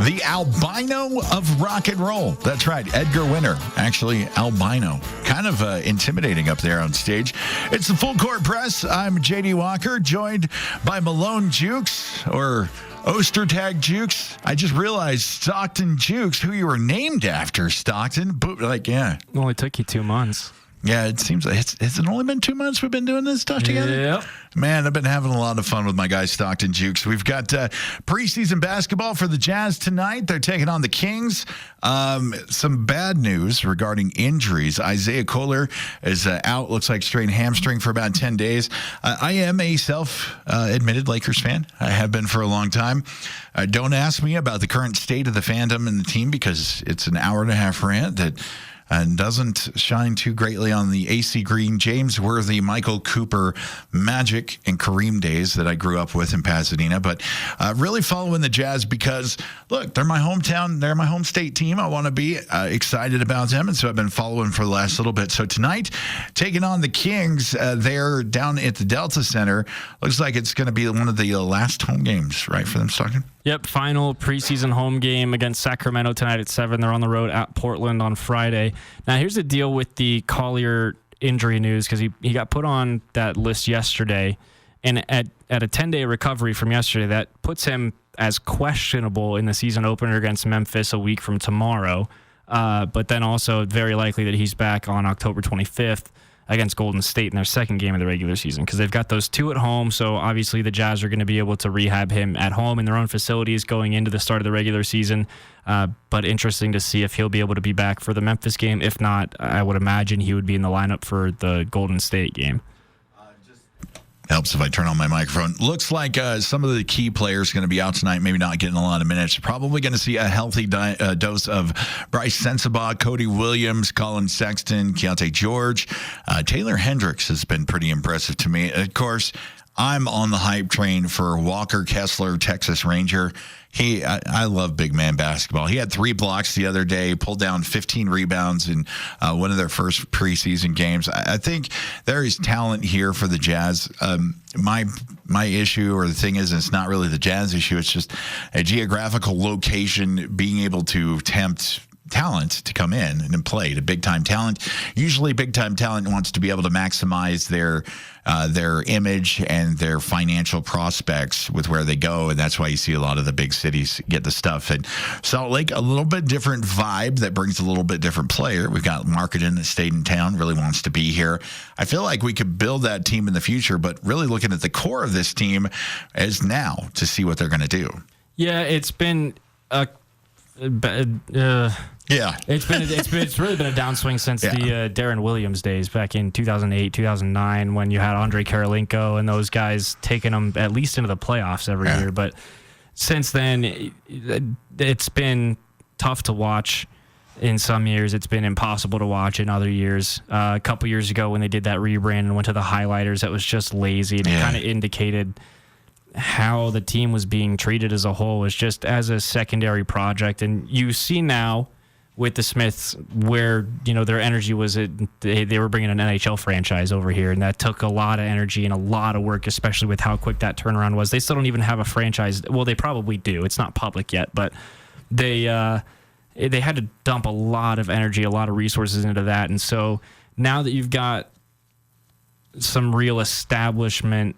The albino of rock and roll. That's right, Edgar Winter, actually albino. Kind of intimidating up there on stage. It's the Full Court Press. I'm J.D. Walker, joined by Malone Jewkes, or Ostertag Jewkes. I just realized Stockton Jewkes, who you were named after, Stockton. It only took you 2 months. Yeah, it seems like has it only been 2 months we've been doing this stuff together? Yep. Man, I've been having a lot of fun with my guy Stockton Jewkes. We've got preseason basketball for the Jazz tonight. They're taking on the Kings. Some bad news regarding injuries. Isaiah Kohler is out, looks like strained hamstring for about 10 days. I am a self-admitted Lakers fan. I have been for a long time. Don't ask me about the current state of the fandom and the team, because it's an hour and a half rant that and doesn't shine too greatly on the AC Green, James Worthy, Michael Cooper, Magic, and Kareem days that I grew up with in Pasadena. But really following the Jazz because, look, they're my hometown. They're my home state team. I want to be excited about them, and so I've been following for the last little bit. So tonight, taking on the Kings, they're down at the Delta Center. Looks like it's going to be one of the last home games, right, for them, Stockton? Yep, final preseason home game against Sacramento tonight at 7. They're on the road at Portland on Friday. Now, here's the deal with the Collier injury news, because he got put on that list yesterday, and at a 10-day recovery from yesterday, that puts him as questionable in the season opener against Memphis a week from tomorrow, but then also very likely that he's back on October 25th against Golden State in their second game of the regular season, because they've got those two at home. So obviously the Jazz are going to be able to rehab him at home in their own facilities going into the start of the regular season. But interesting to see if he'll be able to be back for the Memphis game. If not, I would imagine he would be in the lineup for the Golden State game. helps if I turn on my microphone. Looks like some of the key players going to be out tonight, maybe not getting a lot of minutes. Probably going to see a healthy dose of Bryce Sensabaugh, Cody Williams, Colin Sexton, Keontae George. Taylor Hendricks has been pretty impressive to me. Of course, I'm on the hype train for Walker Kessler, Texas Ranger. I love big man basketball. He had 3 blocks the other day, pulled down 15 rebounds in one of their first preseason games. I think there is talent here for the Jazz. My issue, or the thing is, it's not really the Jazz issue. It's just a geographical location being able to tempt talent to come in and play to big-time talent. Usually big-time talent wants to be able to maximize their image and their financial prospects with where they go, and that's why you see a lot of the big cities get the stuff. And Salt Lake, a little bit different vibe that brings a little bit different player. We've got Marketing that stayed in town, really wants to be here. I feel like we could build that team in the future, but really looking at the core of this team is now to see what they're going to do. Yeah, it's been a it's really been a downswing since the Darren Williams days back in 2008, 2009, when you had Andre Karolinko and those guys taking them at least into the playoffs every year. But since then, it's been tough to watch. In some years, it's been impossible to watch. In other years, a couple years ago when they did that rebrand and went to the highlighters, that was just lazy, and it kind of indicated how the team was being treated as a whole, was just as a secondary project. And you see now with the Smiths where, their energy was, they were bringing an NHL franchise over here, and that took a lot of energy and a lot of work, especially with how quick that turnaround was. They still don't even have a franchise. Well, they probably do. It's not public yet, but they had to dump a lot of energy, a lot of resources into that. And so now that you've got some real establishment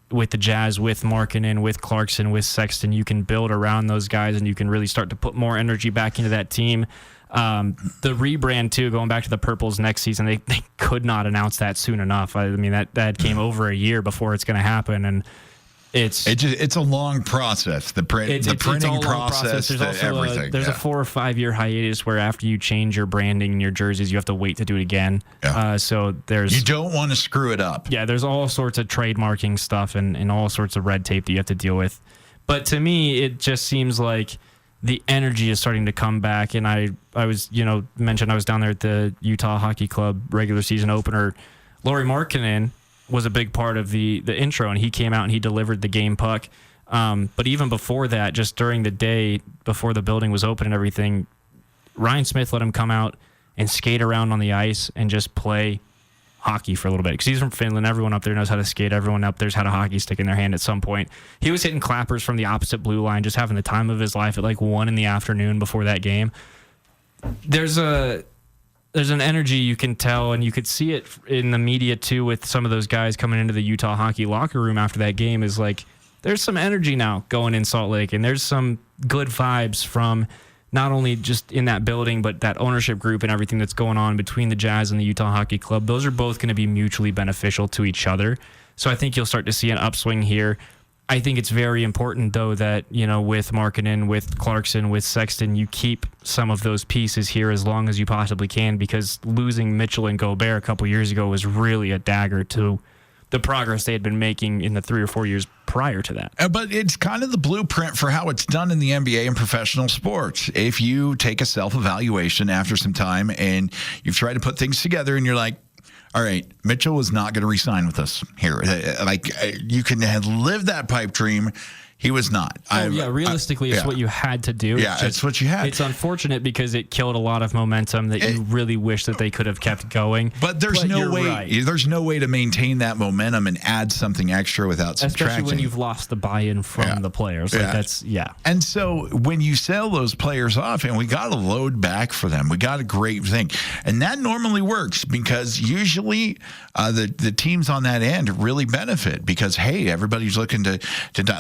with the Jazz, with Markkanen, with Clarkson, with Sexton, you can build around those guys, and you can really start to put more energy back into that team. The rebrand, too, going back to the Purples next season, they could not announce that soon enough. I mean, that came over a year before it's going to happen, and it's a long process. The printing process, there's also everything. There's a 4 or 5 year hiatus where after you change your branding and your jerseys, you have to wait to do it again. Yeah. So you don't want to screw it up. Yeah, there's all sorts of trademarking stuff and all sorts of red tape that you have to deal with. But to me, it just seems like the energy is starting to come back. And I was mentioned I was down there at the Utah Hockey Club regular season opener. Lauri Markkanen was a big part of the intro, and he came out and he delivered the game puck. But even before that, just during the day, before the building was open and everything, Ryan Smith let him come out and skate around on the ice and just play hockey for a little bit. Because he's from Finland. Everyone up there knows how to skate. Everyone up there's had a hockey stick in their hand at some point. He was hitting clappers from the opposite blue line, just having the time of his life at like 1 p.m. before that game. There's an energy you can tell, and you could see it in the media too with some of those guys coming into the Utah hockey locker room after that game, is like there's some energy now going in Salt Lake, and there's some good vibes from not only just in that building, but that ownership group and everything that's going on between the Jazz and the Utah Hockey Club. Those are both going to be mutually beneficial to each other. So I think you'll start to see an upswing here. I think it's very important, though, that, with Markkanen, with Clarkson, with Sexton, you keep some of those pieces here as long as you possibly can, because losing Mitchell and Gobert a couple years ago was really a dagger to the progress they had been making in the 3 or 4 years prior to that. But it's kind of the blueprint for how it's done in the NBA and professional sports. If you take a self-evaluation after some time and you've tried to put things together and you're like, all right, Mitchell was not going to re-sign with us here. Like, you can live that pipe dream. He was not. Realistically, it's what you had to do. Yeah, it's what you had. It's unfortunate because it killed a lot of momentum that you really wish that they could have kept going. But there's no way. Right. There's no way to maintain that momentum and add something extra without subtracting. Especially when you've lost the buy-in from the players. And so when you sell those players off, and we got a load back for them, we got a great thing, and that normally works because usually the teams on that end really benefit because, hey, everybody's looking to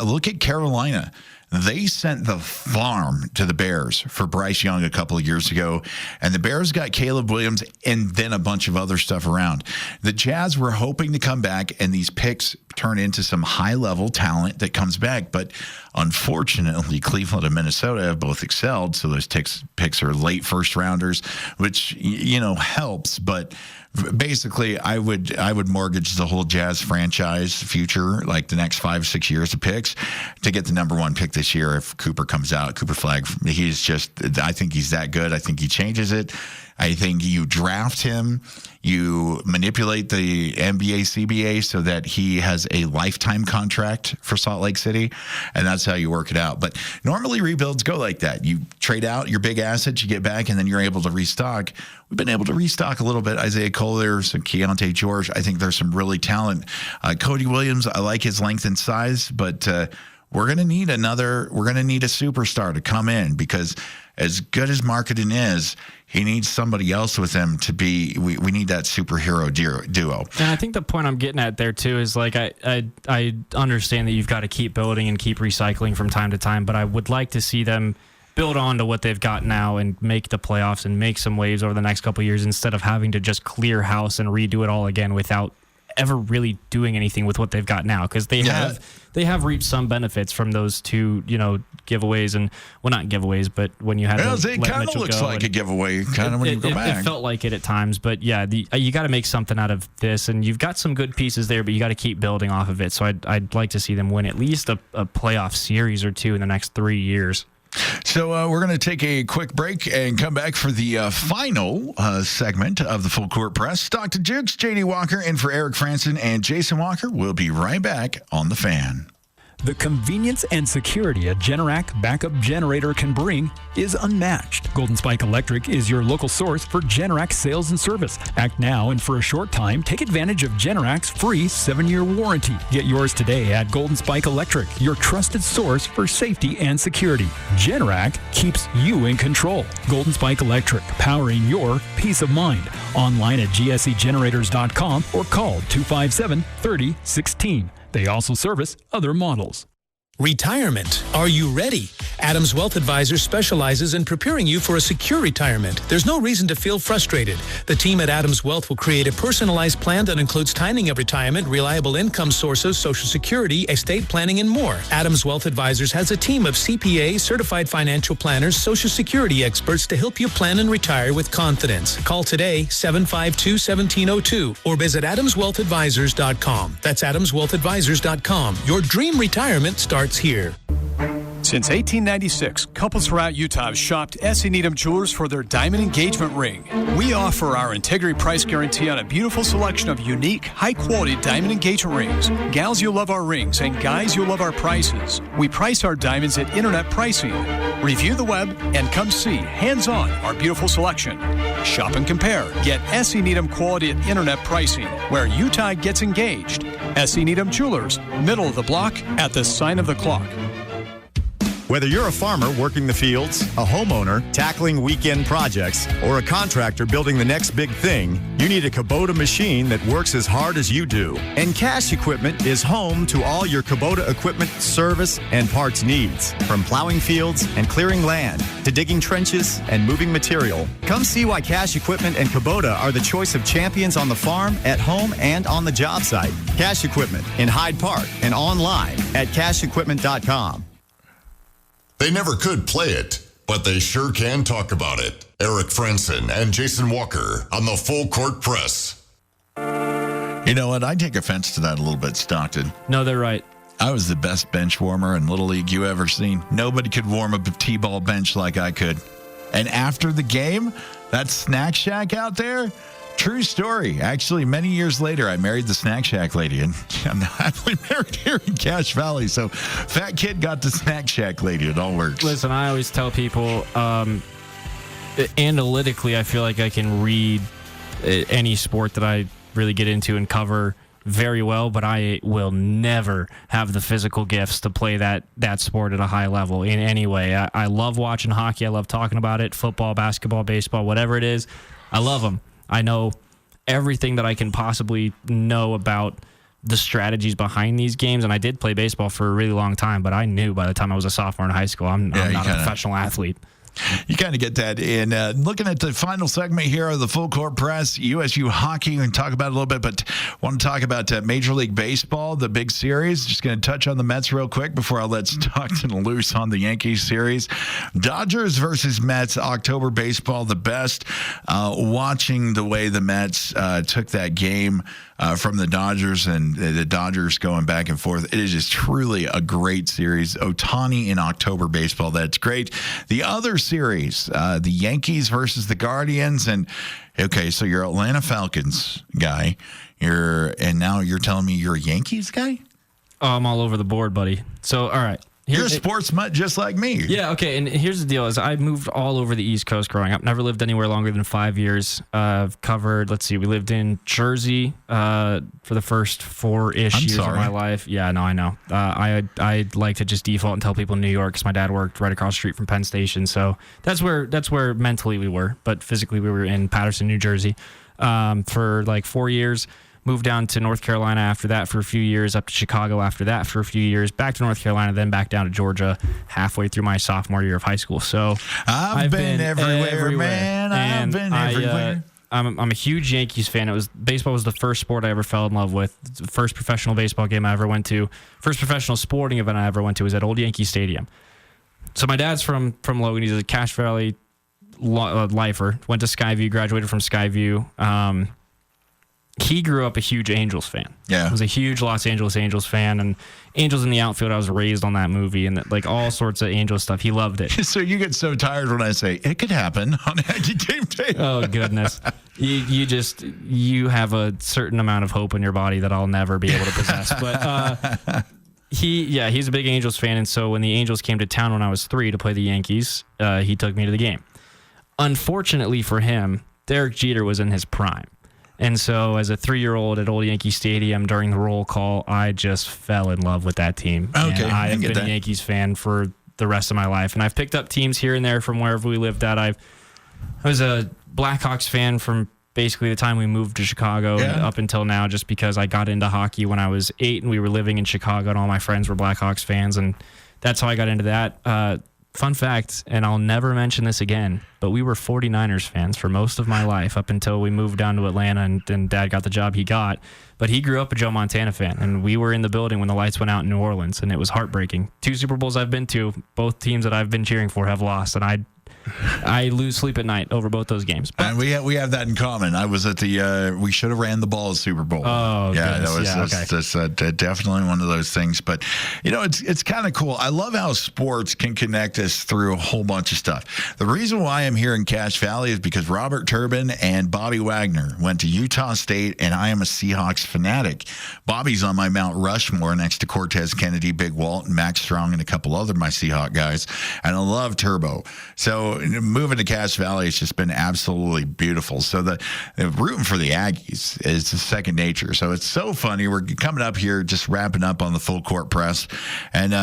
look at Carolina. They sent the farm to the Bears for Bryce Young a couple of years ago, and the Bears got Caleb Williams and then a bunch of other stuff around. The Jazz were hoping to come back, and these picks turn into some high-level talent that comes back. But unfortunately, Cleveland and Minnesota have both excelled, so those picks are late first-rounders, which, helps. But basically, I would mortgage the whole Jazz franchise future, like the next 5-6 years of picks, to get the number one pick this year if Cooper comes out. Cooper Flagg, I think he's that good. I think he changes it. I think you draft him, you manipulate the NBA CBA so that he has a lifetime contract for Salt Lake City, and that's how you work it out. But normally rebuilds go like that. You trade out your big assets, you get back, and then you're able to restock. We've been able to restock a little bit. Isaiah Collier, some Keontae George. I think there's some really talent. Cody Williams, I like his length and size, but we're going to need a superstar to come in, because as good as Marketing is, he needs somebody else with him to be. We need that superhero duo. And I think the point I'm getting at there too is, like, I understand that you've got to keep building and keep recycling from time to time, but I would like to see them build on to what they've got now and make the playoffs and make some waves over the next couple of years, instead of having to just clear house and redo it all again without ever really doing anything with what they've got now, because they have reaped some benefits from those two, giveaways, and not giveaways, but when you had it kind of looks like a giveaway, kind of when you go back. It felt like it at times, but yeah, you got to make something out of this, and you've got some good pieces there, but you got to keep building off of it. So I'd like to see them win at least a playoff series or two in the next 3 years. So we're going to take a quick break and come back for the final segment of the Full Court Press. Stockton Jewkes, J.D. Walker in for Eric Frandsen and Jason Walker. We'll be right back on The Fan. The convenience and security a Generac backup generator can bring is unmatched. Golden Spike Electric is your local source for Generac sales and service. Act now, and for a short time, take advantage of Generac's free 7-year warranty. Get yours today at Golden Spike Electric, your trusted source for safety and security. Generac keeps you in control. Golden Spike Electric, powering your peace of mind. Online at gsegenerators.com or call 257-3016. They also service other models. Retirement. Are you ready? Adams Wealth Advisors specializes in preparing you for a secure retirement. There's no reason to feel frustrated. The team at Adams Wealth will create a personalized plan that includes timing of retirement, reliable income sources, Social Security, estate planning, and more. Adams Wealth Advisors has a team of CPA, certified financial planners, Social Security experts to help you plan and retire with confidence. Call today, 752-1702, or visit adamswealthadvisors.com. That's adamswealthadvisors.com. Your dream retirement starts here. Since 1896, couples throughout Utah have shopped S.E. Needham Jewelers for their diamond engagement ring. We offer our integrity price guarantee on a beautiful selection of unique, high-quality diamond engagement rings. Gals, you'll love our rings, and guys, you'll love our prices. We price our diamonds at internet pricing. Review the web and come see, hands-on, our beautiful selection. Shop and compare. Get S.E. Needham quality at internet pricing, where Utah gets engaged. S.E. Needham Jewelers, middle of the block, at the sign of the clock. Whether you're a farmer working the fields, a homeowner tackling weekend projects, or a contractor building the next big thing, you need a Kubota machine that works as hard as you do. And Cash Equipment is home to all your Kubota equipment, service, and parts needs. From plowing fields and clearing land to digging trenches and moving material. Come see why Cash Equipment and Kubota are the choice of champions on the farm, at home, and on the job site. Cash Equipment in Hyde Park and online at cashequipment.com. They never could play it, but they sure can talk about it. Eric Frandsen and Jason Walker on the Full Court Press. You know what? I take offense to that a little bit, Stockton. No, they're right. I was the best bench warmer in Little League you ever seen. Nobody could warm up a T-ball bench like I could. And after the game, that snack shack out there, true story. Actually, many years later, I married the Snack Shack lady, and I'm happily married here in Cache Valley. So, fat kid got the Snack Shack lady. It all works. Listen, I always tell people, analytically, I feel like I can read any sport that I really get into and cover very well, but I will never have the physical gifts to play that sport at a high level in any way. I love watching hockey. I love talking about it. Football, basketball, baseball, whatever it is. I love them. I know everything that I can possibly know about the strategies behind these games. And I did play baseball for a really long time, but I knew by the time I was a sophomore in high school, I'm not a professional athlete. You kind of get that in looking at the final segment here of the Full Court Press, USU hockey. We can talk about it a little bit, but want to talk about Major League Baseball, the big series. Just going to touch on the Mets real quick before I let Stockton loose on the Yankees series. Dodgers versus Mets, October baseball, the best. Watching the way the Mets took that game from the Dodgers and the Dodgers going back and forth. It is just truly a great series. Ohtani in October baseball, that's great. The other series, the Yankees versus the Guardians. And okay, so you're Atlanta Falcons guy. Now you're telling me you're a Yankees guy? Oh, I'm all over the board, buddy. So, all right. You're a sports mutt just like me. Yeah, okay. And here's the deal: is I moved all over the East Coast growing up. Never lived anywhere longer than 5 years. I've covered. Let's see. We lived in Jersey for the first 4-ish years of my life. Yeah, no, I know. I like to just default and tell people in New York because my dad worked right across the street from Penn Station. So that's where mentally we were, but physically we were in Paterson, New Jersey, for like 4 years. Moved down to North Carolina after that for a few years, up to Chicago after that for a few years, back to North Carolina, then back down to Georgia halfway through my sophomore year of high school. So I've been everywhere, man. I've been everywhere. I'm a huge Yankees fan. Baseball was the first sport I ever fell in love with. The first professional baseball game I ever went to. First professional sporting event I ever went to was at Old Yankee Stadium. So my dad's from Logan. He's a Cache Valley lifer. Went to Skyview, graduated from Skyview. He grew up a huge Angels fan. Yeah. Was a huge Los Angeles Angels fan, and Angels in the Outfield, I was raised on that movie, and like all sorts of Angels stuff. He loved it. So you get so tired when I say, it could happen on Aggie Game Day. Oh, goodness. You have a certain amount of hope in your body that I'll never be able to possess. But he's a big Angels fan, and so when the Angels came to town when I was 3 to play the Yankees, he took me to the game. Unfortunately for him, Derek Jeter was in his prime. And so as a 3-year-old at Old Yankee Stadium during the roll call, I just fell in love with that team. Okay, and I have been a Yankees fan for the rest of my life. And I've picked up teams here and there from wherever we lived at. I was a Blackhawks fan from basically the time we moved to Chicago and up until now, just because I got into hockey when I was 8 and we were living in Chicago and all my friends were Blackhawks fans. And that's how I got into that. Fun fact, and I'll never mention this again, but we were 49ers fans for most of my life up until we moved down to Atlanta and Dad got the job he got. But he grew up a Joe Montana fan, and we were in the building when the lights went out in New Orleans, and it was heartbreaking. 2 Super Bowls I've been to, both teams that I've been cheering for have lost, and I lose sleep at night over both those games. But, and we have that in common. I was at the we should have ran the ball at Super Bowl. Oh, yeah, goodness. That's definitely one of those things. But it's kind of cool. I love how sports can connect us through a whole bunch of stuff. The reason why I'm here in Cache Valley is because Robert Turbin and Bobby Wagner went to Utah State, and I am a Seahawks fanatic. Bobby's on my Mount Rushmore next to Cortez Kennedy, Big Walt, and Max Strong, and a couple other my Seahawk guys. And I love Turbo. So moving to Cache Valley, it's just been absolutely beautiful. So the rooting for the Aggies is second nature. So it's so funny. We're coming up here, just wrapping up on the Full Court Press. And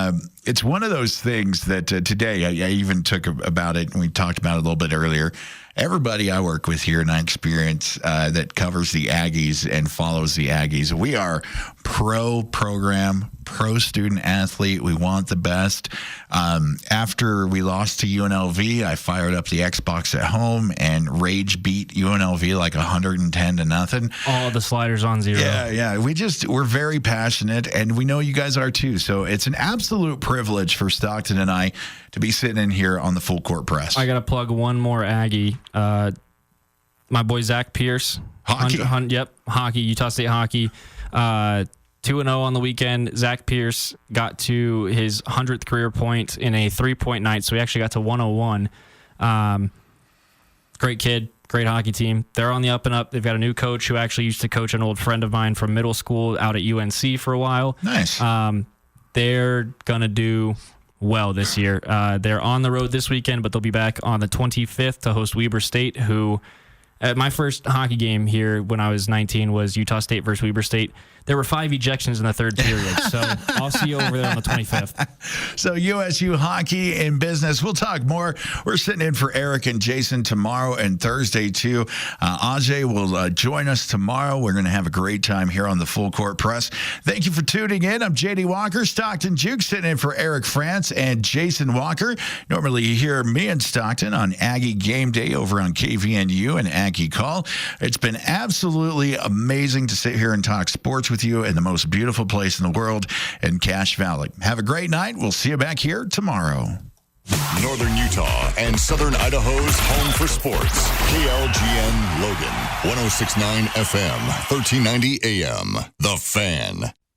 it's one of those things that today I even took about it, and we talked about it a little bit earlier. Everybody I work with here and I experience that covers the Aggies and follows the Aggies, we are pro-program, pro-student athlete. We want the best. After we lost to UNLV, I fired up the Xbox at home and rage beat UNLV like 110-0. All the sliders on 0. Yeah. We're very passionate, and we know you guys are too. So it's an absolute privilege for Stockton and I to be sitting in here on the Full Court Press. I got to plug one more Aggie. My boy Zach Pierce. Hockey. Hockey, Utah State hockey. 2-0 on the weekend. Zach Pierce got to his 100th career point in a 3-point night, so he actually got to 101. Great kid, great hockey team. They're on the up and up. They've got a new coach who actually used to coach an old friend of mine from middle school out at UNC for a while. Nice. They're going to do well this year. They're on the road this weekend, but they'll be back on the 25th to host Weber State, who My first hockey game here when I was 19 was Utah State versus Weber State. There were 5 ejections in the third period, so I'll see you over there on the 25th. So USU hockey in business. We'll talk more. We're sitting in for Eric and Jason tomorrow and Thursday, too. Ajay will join us tomorrow. We're going to have a great time here on the Full Court Press. Thank you for tuning in. I'm J.D. Walker, Stockton Jewkes, sitting in for Eric Frandsen and Jason Walker. Normally you hear me and Stockton on Aggie Game Day over on KVNU and Aggie Call. It's been absolutely amazing to sit here and talk sports with you in the most beautiful place in the world in Cache Valley. Have a great night. We'll see you back here tomorrow. Northern Utah and Southern Idaho's home for sports. KLGN Logan, 106.9 FM, 1390 AM. The Fan.